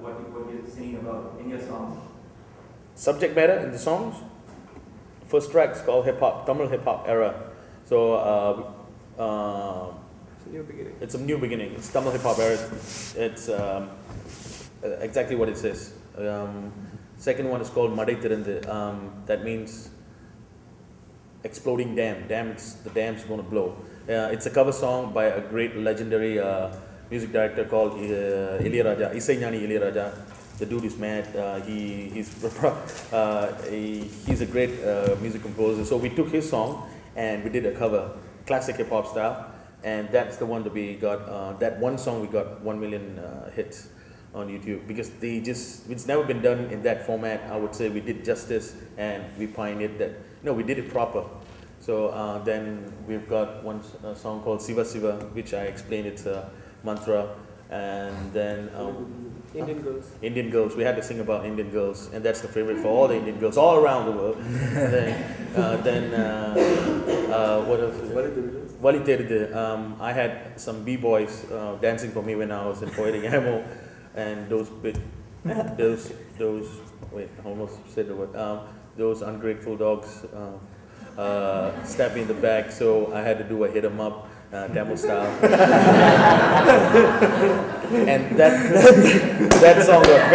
what you're saying about in your songs. Subject matter in the songs. First track is called hip hop, Tamil hip hop era. So, it's a new beginning. It's Tamil hip hop era. It's exactly what it says. Second one is called Madai Tirundu. That means exploding dam. The dam's going to blow. It's a cover song by a great legendary music director called Ilayaraja, Isaignani Ilayaraja. The dude is mad. He's a great music composer. So we took his song and we did a cover, classic hip hop style, and that's the one that we got. That one song we got 1 million hits. on YouTube because it's never been done in that format. I would say we did justice and we pioneered that. We did it proper. So then we've got one song called Siva Siva, which I explained it's a mantra, and then Indian girls. Indian girls. We had to sing about Indian girls, and that's the favorite for all the Indian girls all around the world. What else? Wali Teride. I had some b-boys dancing for me when I was in Poetic Ammo, and those wait, I almost said the word. Those ungrateful dogs stabbed me in the back, so I had to do a hit 'em up. Tamil style. And that song got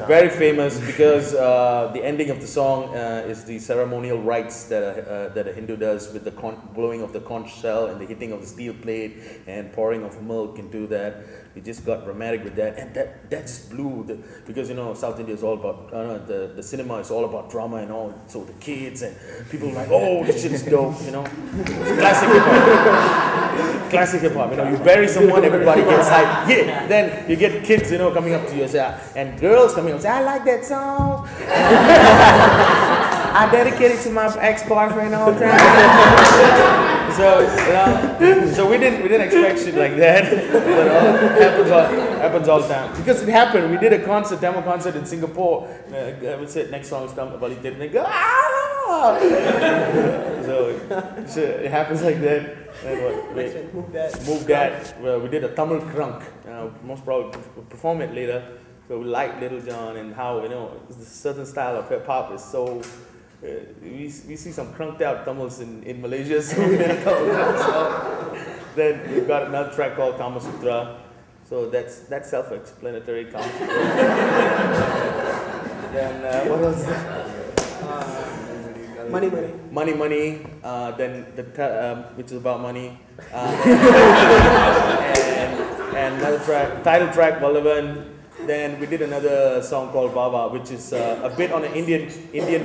very famous because the ending of the song is the ceremonial rites that a Hindu does with the blowing of the conch shell and the hitting of the steel plate and pouring of milk into that. We just got dramatic with that, and that just blew because South India is all about the cinema is all about drama and all. So the kids and people are like, oh, this shit is dope, It's classic hip hop. Classic hip hop. You bury someone, everybody gets hyped. Yeah. Then you get kids, coming up to you and girls coming up and say, I like that song. I dedicate it to my ex-boyfriend all the time. So we didn't expect shit like that. But happens all the time. Because it happened. We did a demo concert in Singapore. I would say next song is Bali Ted, and they go, ah! So it happens like that. Move that. Well, we did a Tamil crunk. Most probably perform it later. So we like Little John and how the certain style of hip hop is so. We see some crunked out Tamils in Malaysia, so we did a couple of songs. Then we've got another track called Kama Sutra. So that's self-explanatory, Kama Sutra. Then what else? Money. Then which is about money. And another track, title track, Vallavan. Then we did another song called Baba, which is a bit on an Indian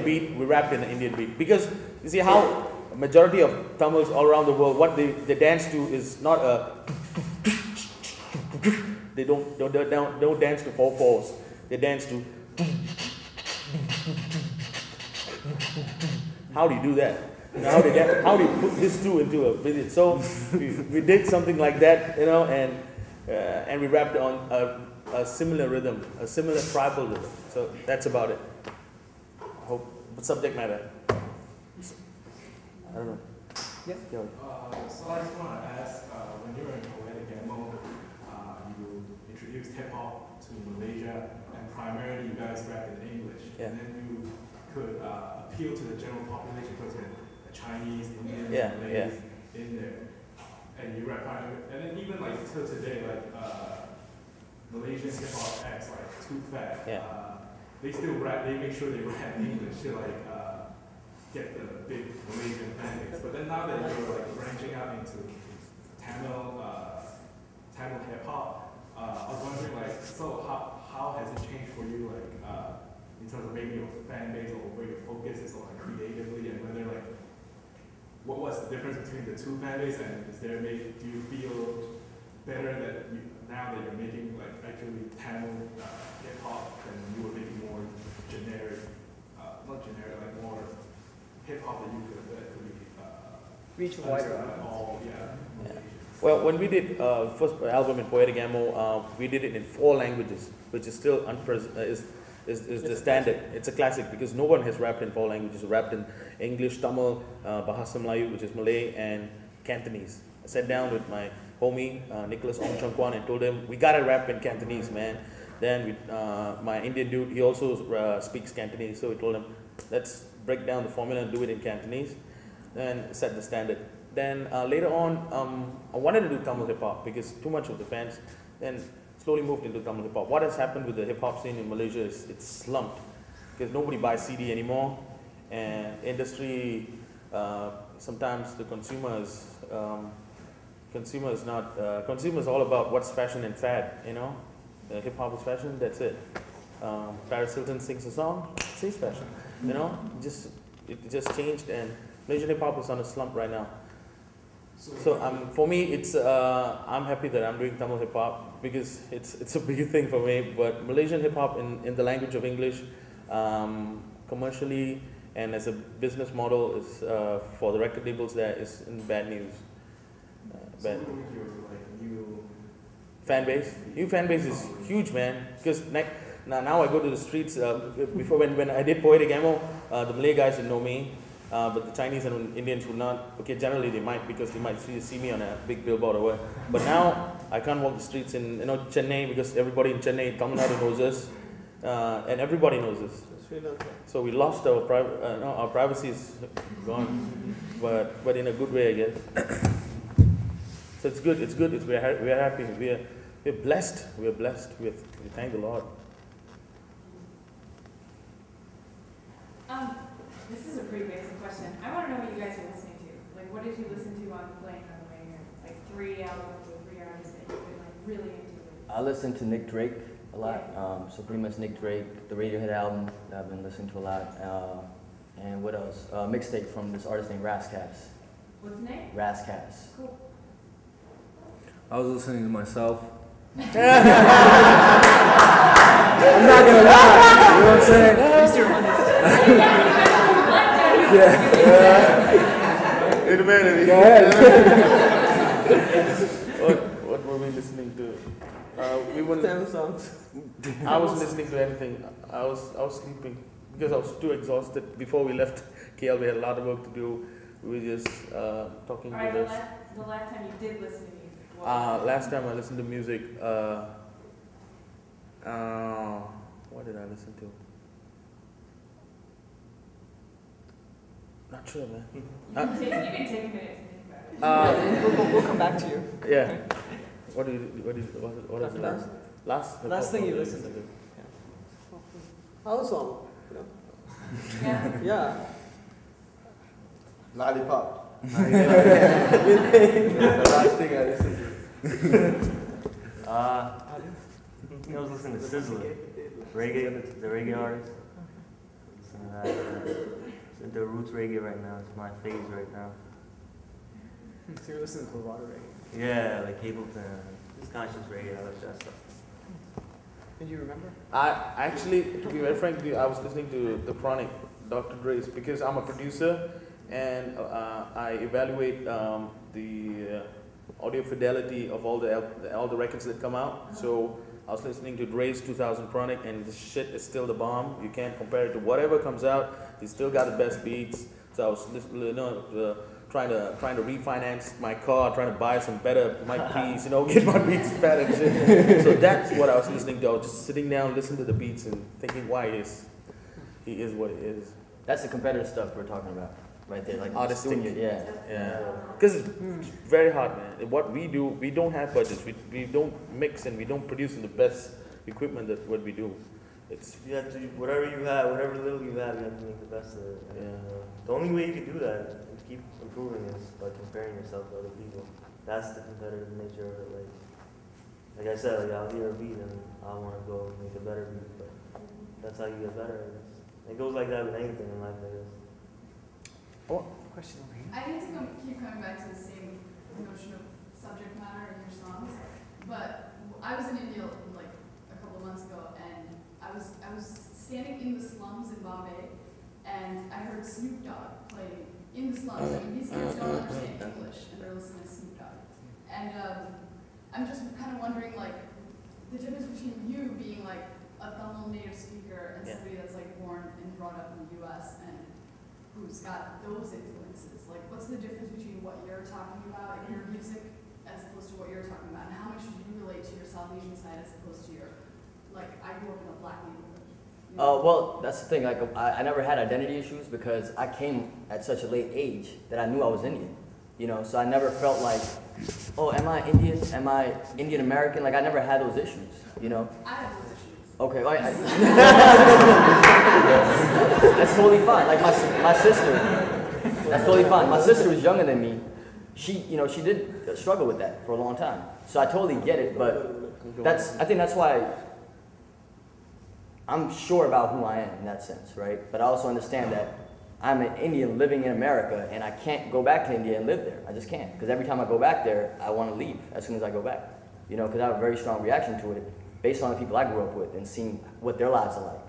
beat. We rapped in an Indian beat because you see how a majority of Tamils all around the world, what they dance to is not a. They don't dance to 4/4s. They dance to. How do you do that? How do you put this two into a video? So we did something like that, and we rapped on a similar rhythm, a similar tribal rhythm. So that's about it. Subject matter. I don't know. Yeah. So I just want to ask, when you were in Poetic Ammo, you introduced hip hop to Malaysia, and primarily you guys rapped in English. Yeah. And then you could appeal to the general population because you had the Chinese, Indian, Malays in there, and you rap primarily. And then even like till today, like Malaysian hip hop acts like Too Fat. They still rap. They make sure they rap English to get the big Malaysian fan base. But then now that you're like branching out into Tamil hip hop, I was wondering so how has it changed for you in terms of maybe your fan base or where your focus is on creatively, and whether what's the difference between the two fan base, and do you feel better that now that you're making actually Tamil hip hop than you were making more generic, not generic, more hip hop that you could reach a wider audience? Well, when we did first album in Poetic Ammo, we did it in 4 languages, which is still is the standard. It's a classic because no one has rapped in 4 languages. Rapped in English, Tamil, Bahasa Melayu, which is Malay, and Cantonese. I sat down with my homie Nicholas Ong Chung Kwan and told him we gotta rap in Cantonese, man. Then my Indian dude, he also speaks Cantonese, so we told him let's break down the formula and do it in Cantonese, then set the standard. Then later on, I wanted to do Tamil hip hop because too much of the fans. Then slowly moved into Tamil hip hop. What has happened with the hip hop scene in Malaysia is it's slumped because nobody buys CD anymore, and industry sometimes the consumers all about what's fashion and fad. Hip hop is fashion. That's it. Paris Hilton sings a song, says fashion. It just changed, and Malaysian hip hop is on a slump right now. So for me, it's I'm happy that I'm doing Tamil hip hop because it's a big thing for me. But Malaysian hip hop in the language of English, commercially and as a business model, is for the record labels there is in bad news. Bad. New fan base. New fan base is huge, man. Because now I go to the streets. Before when I did Poetic Ammo, the Malay guys would know me. But the Chinese and Indians would not. Okay, generally they might because they might see me on a big billboard or what. But now I can't walk the streets in Chennai because everybody in Chennai, Tamil Nadu knows us, and everybody knows us. So we lost our our privacy is gone, but in a good way, I guess. So it's good. It's good. We are happy. We're blessed. We thank the Lord. This is a pretty basic question. I want to know what you guys are listening to. Like, what did you listen to on the plane on the way here? Like 3 albums or 3 artists that you've been like really into. I listen to Nick Drake a lot. So pretty much Nick Drake, the Radiohead album that I've been listening to a lot. And what else? Mixtape from this artist named Rascas. What's the name? Rascas. Cool. I was listening to myself. I'm not gonna lie. You know what I'm saying? Wait a minute. Go ahead. What were we listening to? We were. I wasn't listening to anything. I was sleeping because I was too exhausted. Before we left KL, we had a lot of work to do. We were just talking to this. The last time you did listen to music. Last time I listened to music. What did I listen to? Not sure, man. You can take a minute to think about it. We'll come back to you. Yeah. What is the last thing you listened to? Our song, Yeah. Yeah. Lollipop. The last thing I listened to. I was listening to Sizzler, reggae, the reggae artist. Listening to that. The roots reggae right now. It's my phase right now. So you're listening to a lot of reggae? Yeah, like Capleton, it's conscious reggae, I like that stuff. Can you remember? I actually, to be very frank, I was listening to The Chronic, Dr. Dre's, because I'm a producer and I evaluate the audio fidelity of all the records that come out. So I was listening to Dre's 2000 Chronic, and the shit is still the bomb. You can't compare it to whatever comes out. He's still got the best beats. So I was trying to refinance my car, trying to buy some better mic keys, get my beats fat and shit. So that's what I was listening to. I was just sitting down, listening to the beats, and thinking why he is what he is. That's the competitive stuff we're talking about, right there. Like artistic, yeah. Because it's very hard, man. What we do, we don't have budgets. We don't mix and we don't produce in the best equipment that what we do. You have to, whatever little you have, you have to make the best of it. And, the only way you can do that and keep improving is by comparing yourself to other people. That's the competitive nature of it. Like I said, I'll hear a beat and I want to go make a better beat, but that's how you get better. It goes like that with anything in life, I guess. Question over here. I hate to keep coming back to the same notion of subject matter in your songs, but I was in India like a couple of months ago, and I was standing in the slums in Bombay, and I heard Snoop Dogg playing in the slums. I mean, these kids don't understand English, and they're listening to Snoop Dogg. And I'm just kind of wondering, like, the difference between you being like a Tamil native speaker and somebody that's like born and brought up in the U.S. and who's got those influences. Like, what's the difference between what you're talking about in your music as opposed to what you're talking about? And how much do you relate to your South Asian side as opposed to your, like, I grew up in a black neighborhood? Well, that's the thing. Like, I never had identity issues because I came at such a late age that I knew I was Indian. So I never felt like, oh, am I Indian? Am I Indian American? Like, I never had those issues. I have those issues. Okay, that's totally fine. Like my sister, that's totally fine. My sister was younger than me. She did struggle with that for a long time. So I totally get it, but I think that's why I'm sure about who I am in that sense, right? But I also understand that I'm an Indian living in America, and I can't go back to India and live there. I just can't, because every time I go back there, I want to leave as soon as I go back. You know, because I have a very strong reaction to it based on the people I grew up with and seeing what their lives are like.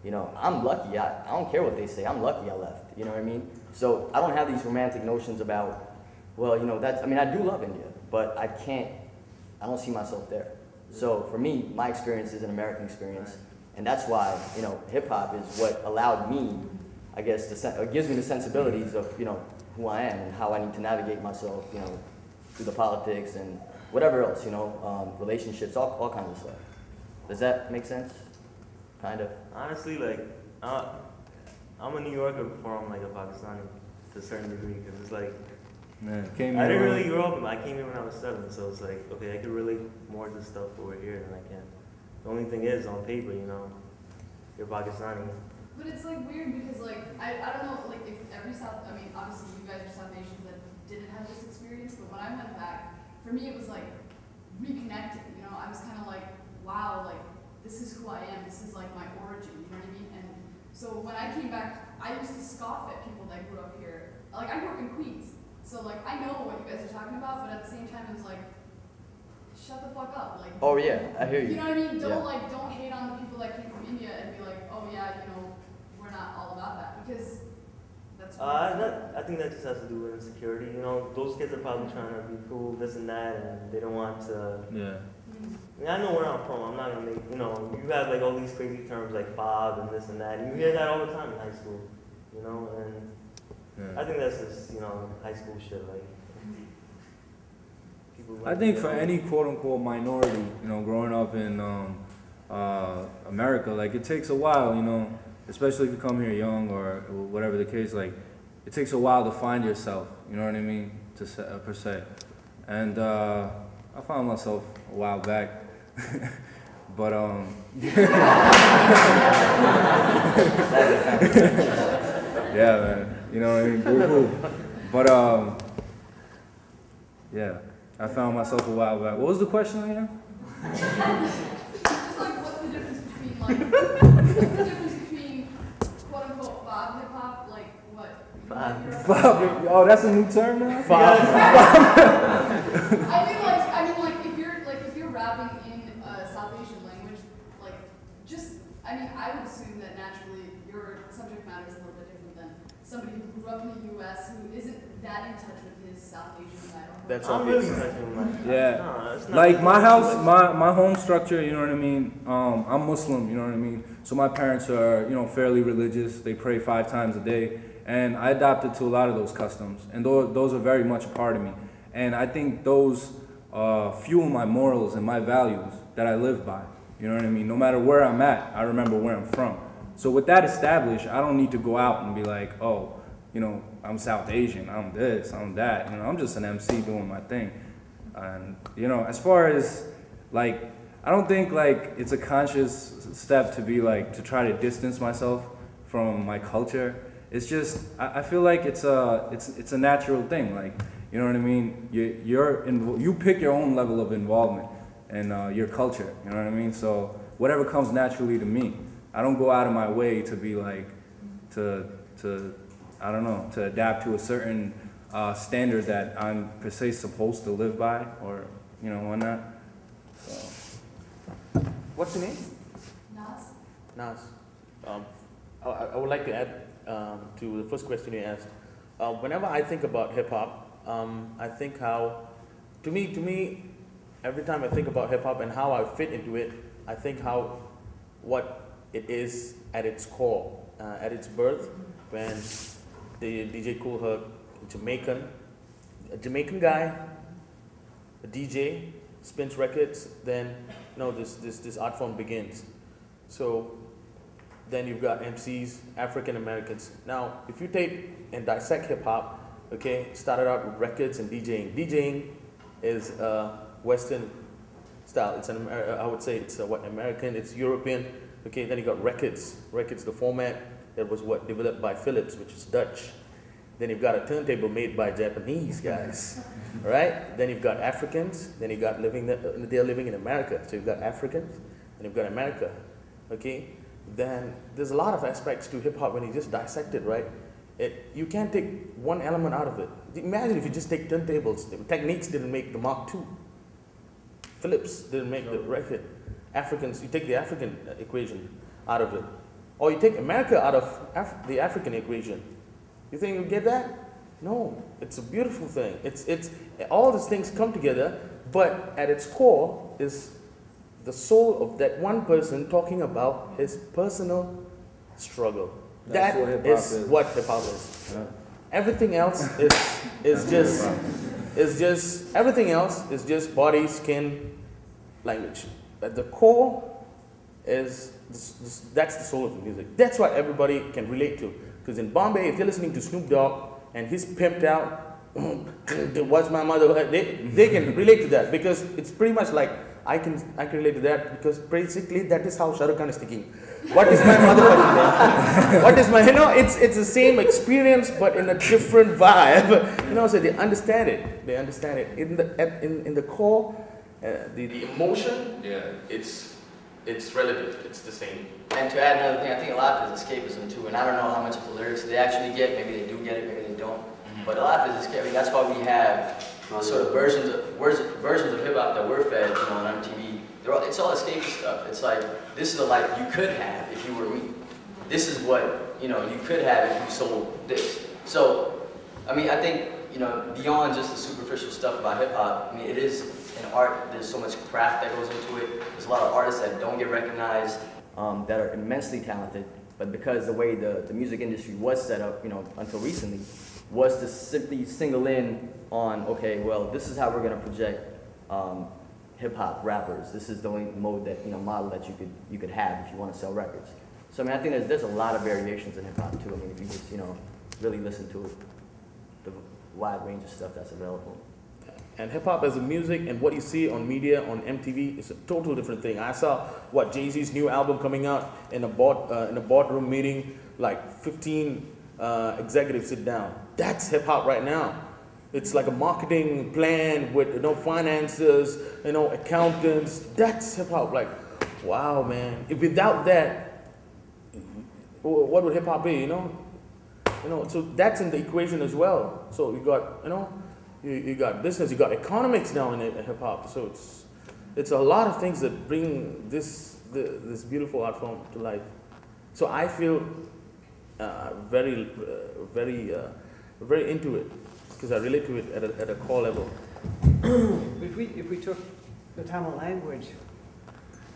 You know, I'm lucky. I don't care what they say. I'm lucky I left. You know what I mean? So I don't have these romantic notions about, well, you know, that's, I mean, I do love India, but I don't see myself there. So for me, my experience is an American experience, and that's why, you know, hip hop is what allowed me, I guess, it gives me the sensibilities of, you know, who I am and how I need to navigate myself, you know, through the politics and whatever else, you know, relationships, all kinds of stuff. Does that make sense? Kind of. Honestly, like, I'm a New Yorker before I'm like a Pakistani to a certain degree, because it's like, Man, I didn't really grow up. I came here when I was 7, so it's like, okay, I could relate more to stuff over here than I can. The only thing is, on paper, you know, you're Pakistani. But it's like weird because like I don't know like if every South, I mean obviously you guys are South Asians that didn't have this experience, but when I went back, for me it was like reconnecting. You know, I was kind of like, wow, like this is who I am. This is like my origin. You know what I mean? And so when I came back, I used to scoff at people that grew up here. Like I grew up in Queens. So like I know what you guys are talking about, but at the same time it was like, shut the fuck up. Like, oh yeah, I hear you. You know what I mean? Don't yeah. don't hate on the people that came from India and be like, oh yeah, you know, we're not all about that, because that's I think that just has to do with insecurity. You know, those kids are probably trying to be cool, this and that, and they don't want to. Yeah. I mean, I know where I'm from. I'm not gonna make, you know, you have like all these crazy terms like fob and this and that, and you hear that all the time in high school. You know, and I think that's just, you know, high school shit. Like, I think for any quote-unquote minority, you know, growing up in America, like it takes a while, you know, especially if you come here young or whatever the case, like it takes a while to find yourself, you know what I mean, per se. And I found myself a while back, but yeah, man, you know what I mean, boo-hoo. But yeah. I found myself a while back. What was the question again? Just like what's the difference between quote unquote fob hip hop, like what? Fob. Oh, that's a new term now? Fob. I mean like if you're rapping in a South Asian language, like I would assume that naturally your subject matter is a little bit different than somebody who grew up in the US who isn't that in touch with his South Asian title. That's obvious. Really yeah. No, like my house, my home structure, you know what I mean? I'm Muslim, you know what I mean? So my parents are, you know, fairly religious. They pray 5 times a day. And I adopted to a lot of those customs. And those are very much a part of me. And I think those fuel my morals and my values that I live by. You know what I mean? No matter where I'm at, I remember where I'm from. So with that established, I don't need to go out and be like, oh, you know, I'm South Asian, I'm this, I'm that. You know, I'm just an MC doing my thing. And, you know, as far as, like, I don't think, like, it's a conscious step to be, like, to try to distance myself from my culture. It's just, I feel like it's a natural thing. Like, you know what I mean? You pick your own level of involvement in your culture, you know what I mean? So whatever comes naturally to me. I don't go out of my way to be, like, I don't know, to adapt to a certain standard that I'm per se supposed to live by, or, you know, whatnot. So. What's your name? Nas. Nas. I would like to add to the first question you asked. Whenever I think about hip hop, I think how, to me, every time I think about hip hop and how I fit into it, I think how what it is at its core, at its birth, when the DJ Kool Herc, a Jamaican guy, a DJ, spins records, then this art form begins. So then you've got MCs, African Americans. Now, if you take and dissect hip hop, okay, started out with records and DJing. DJing is Western style. It's I would say it's American, it's European. Okay, then you got records. Records, the format that was developed by Philips, which is Dutch. Then you've got a turntable made by Japanese guys, right? Then you've got Africans. Then you got they're living in America. So you've got Africans, and you've got America, okay? Then there's a lot of aspects to hip hop when you just dissect it, right? You can't take one element out of it. Imagine if you just take turntables. Techniques didn't make the Mark II. Philips didn't make the record. Africans, you take the African equation out of it. Or you take America out of the African equation. You think you'll get that? No, it's a beautiful thing. It's all these things come together, but at its core is the soul of that one person talking about his personal struggle. That's what hip-hop is. Yeah. Everything else everything else is just body, skin, language. At the core is that's the soul of the music. That's what everybody can relate to. Because in Bombay, if they're listening to Snoop Dogg and he's pimped out, what's my mother? They can relate to that because it's pretty much like I can relate to that because basically that is how Shah Rukh Khan is thinking. What is my motherfucking name? What is my, it's the same experience but in a different vibe. So they understand it. They understand it. In the core, the emotion, it's relative. It's the same. And to add another thing, I think a lot of it is escapism too. And I don't know how much of the lyrics they actually get. Maybe they do get it, maybe they don't. But a lot of it is escapism. That's why we have sort of versions of hip hop that we're fed, on MTV. It's all escapist stuff. It's like, this is the life you could have if you were me. This is what you could have if you sold this. So, I think beyond just the superficial stuff about hip hop, it is an art. There's so much craft that goes into it. There's a lot of artists that don't get recognized, that are immensely talented, but because the way the music industry was set up, until recently, was to simply single in on, okay, well, this is how we're going to project hip-hop rappers. This is the only mode that, model that you could have if you want to sell records. So, I think there's a lot of variations in hip-hop, too. If you just, really listen to it, the wide range of stuff that's available. And hip-hop as a music and what you see on media, on MTV, is a total different thing. I saw, Jay-Z's new album coming out in a boardroom meeting, like 15 executives sit down. That's hip-hop right now. It's like a marketing plan with finances, accountants. That's hip-hop. Like, wow, man. Without that, what would hip-hop be, So that's in the equation as well. So you got, you got business, you got economics now in hip hop. So it's a lot of things that bring this beautiful art form to life. So I feel very into it because I relate to it at a core level. If we took the Tamil language,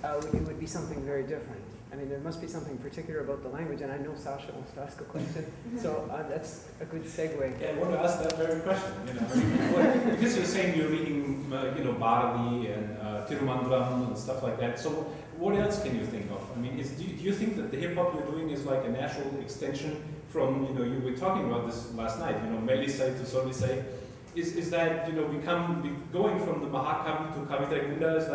it would be something very different. There must be something particular about the language, and I know Sasha wants to ask a question, so that's a good segue. Yeah, I want to ask that very question. Because you're saying you're reading, Bharati and Tirumandram and stuff like that. So, what else can you think of? Do you think that the hip hop you're doing is like a natural extension from, you were talking about this last night, Melisai to Solisai? Is that, going from the Mahakavi to Kavita Gunda, is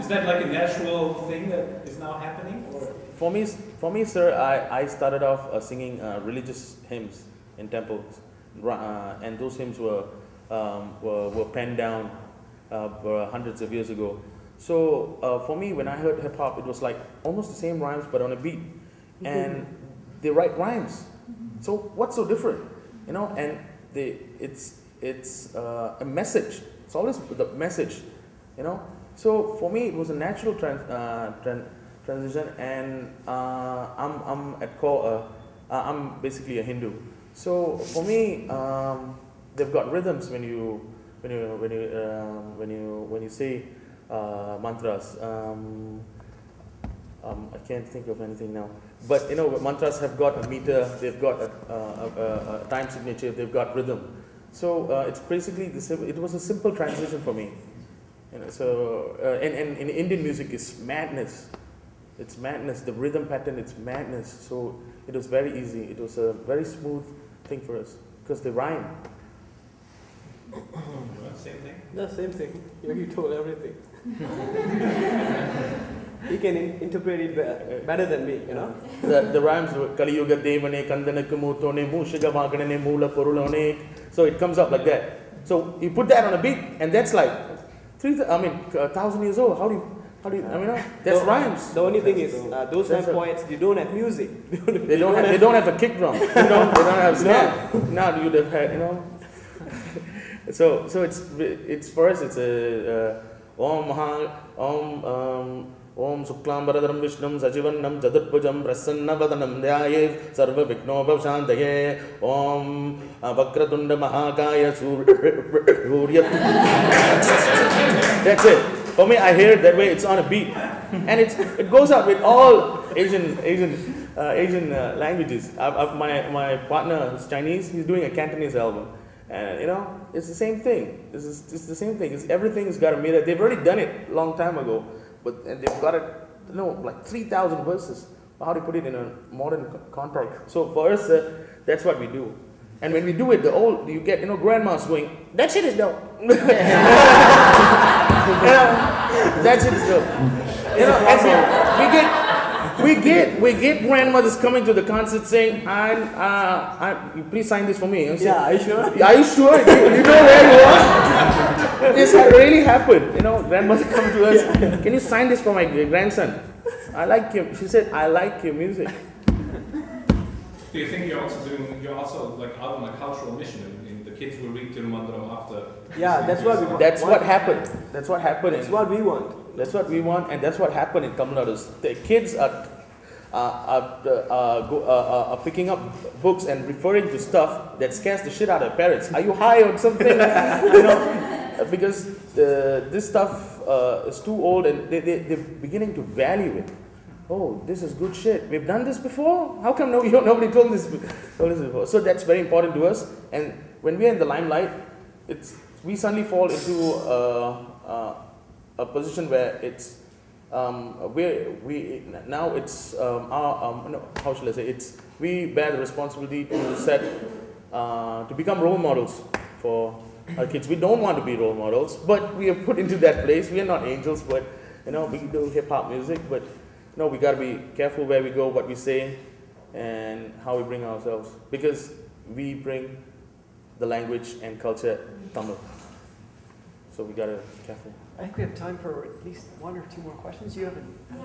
that like a natural thing that is now happening? Or? For me, sir, I started off singing religious hymns in temples, and those hymns were penned down hundreds of years ago. So for me, when I heard hip hop, it was like almost the same rhymes but on a beat, and they write rhymes. So what's so different, And it's a message. It's always the message, So for me, it was a natural transition, and I'm at core. I'm basically a Hindu. So for me, they've got rhythms when you say mantras. I can't think of anything now. But mantras have got a meter. They've got a time signature. They've got rhythm. So it's basically it was a simple transition for me. So and in Indian music is madness. It's madness. The rhythm pattern, it's madness. So it was very easy. It was a very smooth thing for us because they rhyme. Same thing? No, same thing. You told everything. You can interpret it better than me, The rhymes were Kali Yuga Devane Kandanakku Mutone Mushiga Vaganane Mula Purulone. So it comes up like that. So you put that on a beat, and that's like 1,000 years old. How do you, I mean, that's rhymes. The only thing is, those time poets, you don't have music. They don't have a kick drum. They don't have snare. Now you'd have had, So it's for us. It's a Om Suklam Bharadram Vishnam Sajivannam Jadutbhujam Prasanna Dhyayev Sarva Viknobhav Shantaye Om Vakratunda Mahakaya Surya. That's it. For me, I hear it that way. It's on a beat, and it goes up with all Asian languages. My partner is Chinese. He's doing a Cantonese album, and it's the same thing. It's the same thing. Everything has got a meter. They've already done it a long time ago, and they've got it, like 3,000 verses. How to put it in a modern context? So for us, that's what we do. And when we do it, you get, grandmas going, that shit is dope. That shit is dope. We get grandmothers coming to the concert saying, please sign this for me. Yeah, are you sure? Are you sure? You know where you are? This really happened. Grandmother come to us, can you sign this for my grandson? I like him. She said, I like your music. Do you think you're also like out on a cultural mission and the kids will read Tirumandaram after? Yeah, that's what we want. That's what happened. That's what happened. That's what we want. That's what we want, and that's what happened in Tamil Nadu. The kids are picking up books and referring to stuff that scares the shit out of their parents. Are you high on something? Because this stuff is too old, and they're beginning to value it. Oh, this is good shit. We've done this before? How come nobody told this before? So that's very important to us. And when we're in the limelight, we suddenly fall into a position where it's how shall I say? We bear the responsibility to become role models for our kids. We don't want to be role models, but we are put into that place. We are not angels, but we do hip hop music, but. No, we got to be careful where we go, what we say, and how we bring ourselves. Because we bring the language and culture Tamil. So we got to be careful. I think we have time for at least one or two more questions. You haven't. I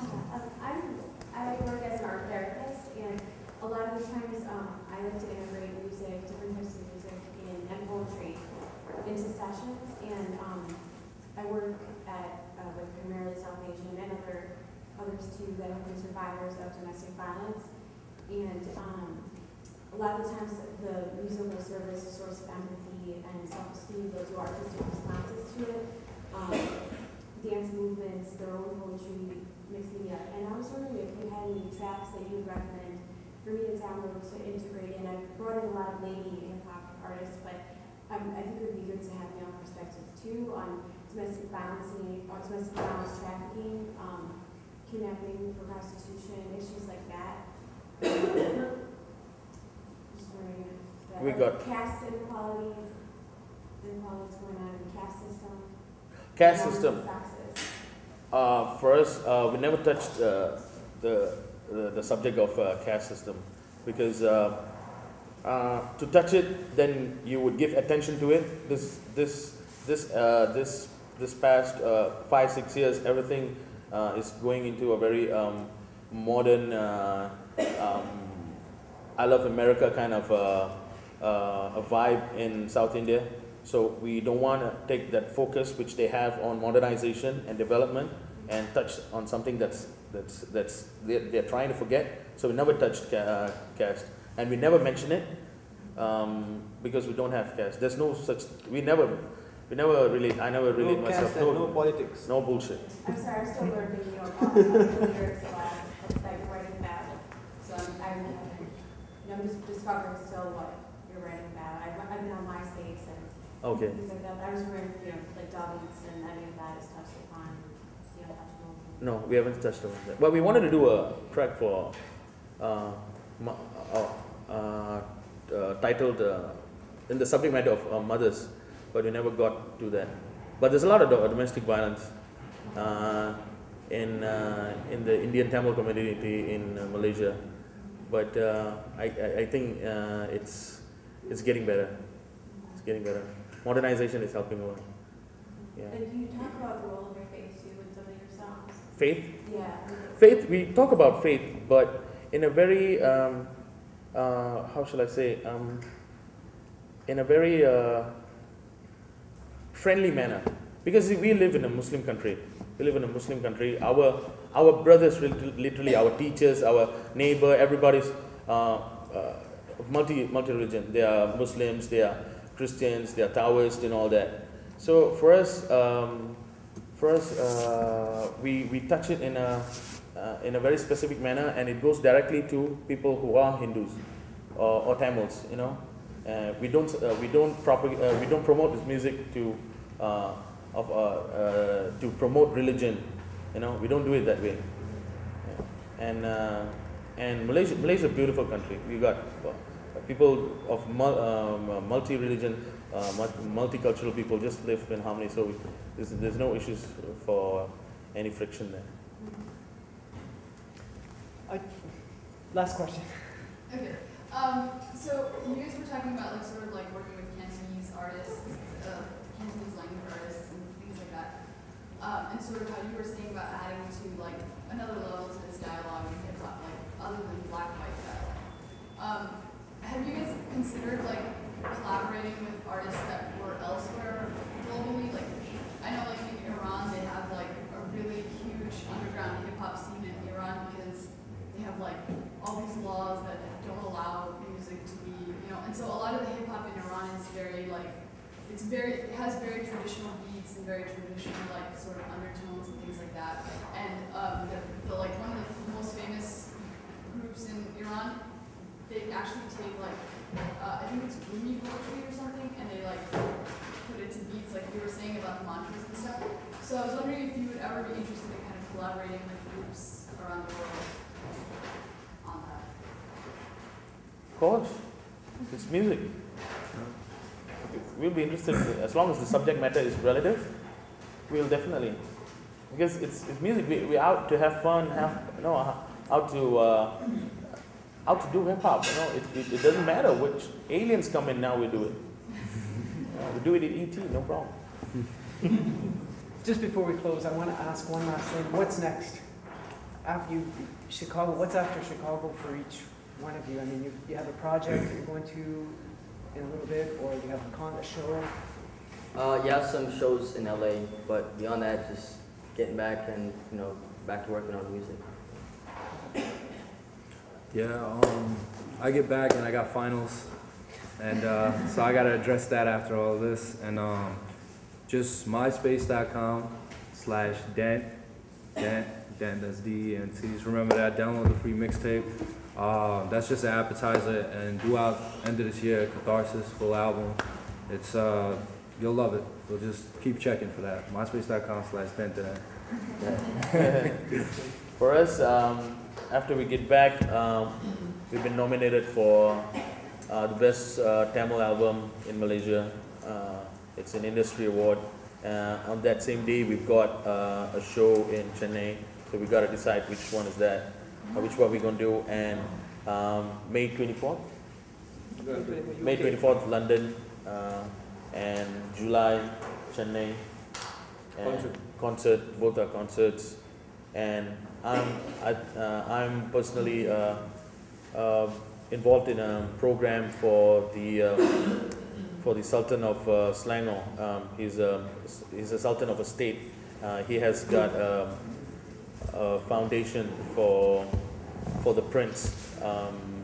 work as an art therapist, and a lot of the times I like to integrate music, different types of music, and poetry into sessions. And I work at with primarily South Asian and others too that have been survivors of domestic violence. And a lot of the times the music will serve as a source of empathy and self-esteem. They'll do artistic responses to it. Dance movements, their own poetry, mixed media. And I was wondering if you had any tracks that you would recommend for me to download to integrate in. I've brought in a lot of lady hip-hop artists, but I think it would be good to have male perspectives too on domestic violence trafficking, kidnapping for prostitution, issues like that. Just wondering if we got caste inequality what's going on in the caste system. Caste system. For us, we never touched the subject of caste system because to touch it, then you would give attention to it. This past 5-6 years, everything is going into a very modern, I love America kind of a vibe in South India. So we don't want to take that focus which they have on modernization and development and touch on something they're trying to forget. So we never touched caste, and we never mention it because we don't have caste. There's no such. We never relate. I never relate myself. No politics. No bullshit. I'm sorry, I'm still learning the lyrics that you're writing about. So I'm just discovering still what you're writing about. I've been on MySpace and things like that. I was wondering, like Dobbins and any of that is touched upon. No, we haven't touched on that. But we wanted to do a track for titled in the subject matter of mothers, but we never got to that. But there's a lot of domestic violence in the Indian Tamil community in Malaysia. But I think it's getting better. It's getting better. Modernization is helping a lot. Yeah. And you talk about the role of your faith too in some of your songs. Faith? Yeah. Faith, we talk about faith, but in a very, how shall I say, in a very friendly manner. Because we live in a Muslim country. We live in a Muslim country. Our brothers, literally our teachers, our neighbor, everybody's multi-religion. They are Muslims, they are Christians, they are Taoists and all that. So for us, we touch it in a very specific manner, and it goes directly to people who are Hindus or Tamils. You know, we don't promote this music to promote religion. You know, we don't do it that way. Yeah. And Malaysia is a beautiful country. We got people of multi-religion, multicultural people just live in harmony. So there's no issues for any friction there. Last question. Okay. So you guys were talking about like sort of like working with Cantonese artists, Cantonese language artists, and things like that, and sort of how you were saying about adding to like another level to this dialogue in hip hop, like other than black and white dialogue. Have you guys considered like collaborating with artists that were elsewhere globally? Like I know like in Iran they have like a really huge underground hip hop scene in Iran because they have like all these laws that don't allow music to be, you know, and so a lot of the hip hop in Iran is very like, it has very traditional beats and very traditional like sort of undertones and things like that. And the like one of the most famous groups in Iran, they actually take like, I think it's Rumi poetry or something, and they like put it to beats like you were saying about the mantras and stuff. So I was wondering if you would ever be interested in kind of collaborating with groups around the world. Of course, it's music. We'll be interested as long as the subject matter is relative. We'll definitely, because it's music. We're out to have fun, out to do hip hop. You know, it doesn't matter which aliens come in now. We do it. We do it in ET, no problem. Just before we close, I want to ask one last thing. What's next? After Chicago, what's after Chicago for each one of you? I mean, you have a project you're going to in a little bit, or you have a show? Yeah, some shows in LA, but beyond that, just getting back and, back to working on music. Yeah, I get back and I got finals, and so I got to address that after all of this, and just myspace.com/Dent, that's D-E-N-T. Just remember that, download the free mixtape. That's just an appetizer, and due out end of this year, Catharsis, full album. It's, you'll love it. So just keep checking for that. myspace.com/Dent. For us, after we get back, we've been nominated for the best Tamil album in Malaysia. It's an industry award. On that same day, we've got a show in Chennai, so we got to decide which one is that, which one we're going to do. And May 24th, London, and July, Chennai, and concert, both are concerts. And I'm personally involved in a program for the Sultan of Selangor. He's a Sultan of a state. He has got a foundation for the prince,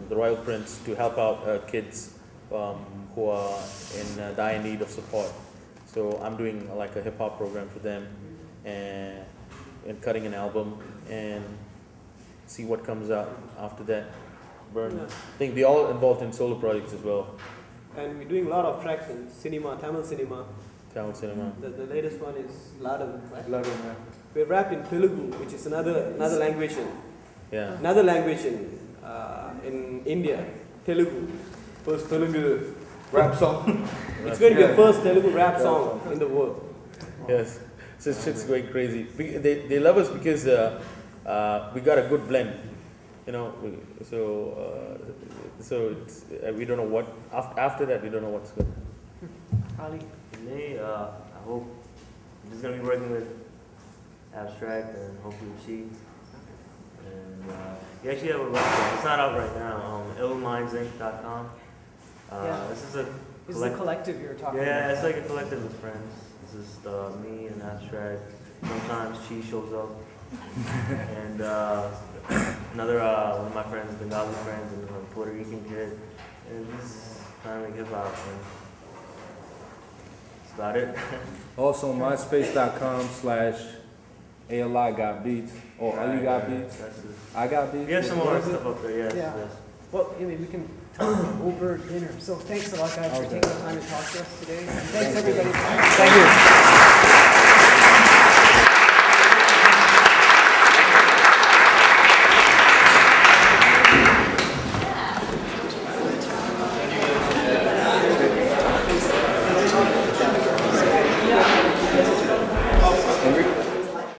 the royal prince, to help out kids who are in dire need of support. So I'm doing like a hip hop program for them, and cutting an album, and see what comes out after that. Burn. Yeah. I think they're all involved in solo projects as well. And we're doing a lot of tracks in cinema, Tamil cinema. Tamil cinema. The latest one is Ladam, right? Ladam, yeah. We rap in Telugu, which is another language another language in India, Telugu. First Telugu rap song. It's going to be the first Telugu rap song in the world. Yes, so shit's going crazy. They love us because we got a good blend, so it's, we don't know what after that we don't know what's good. Ali? For me, I hope I'm just gonna be working with Abstract, and hopefully Chi. And we actually have a website. It's not out right now. illmindsinc.com. This is a This is the collective you're talking about. Yeah, it's like a collective of friends. It's just me and Abstract. Sometimes Chi shows up. And another one of my friends, Bengali friends, and a Puerto Rican kid. And just trying to make hip hop. That's about it. Also, myspace.com/Ali got beats or Ali got beats. I got beats. We have some more stuff up there, yes. Yeah. Yes. Well, I mean, we can talk over dinner. So thanks a lot, guys, for taking the time to talk to us today. And thanks, everybody. Thank you.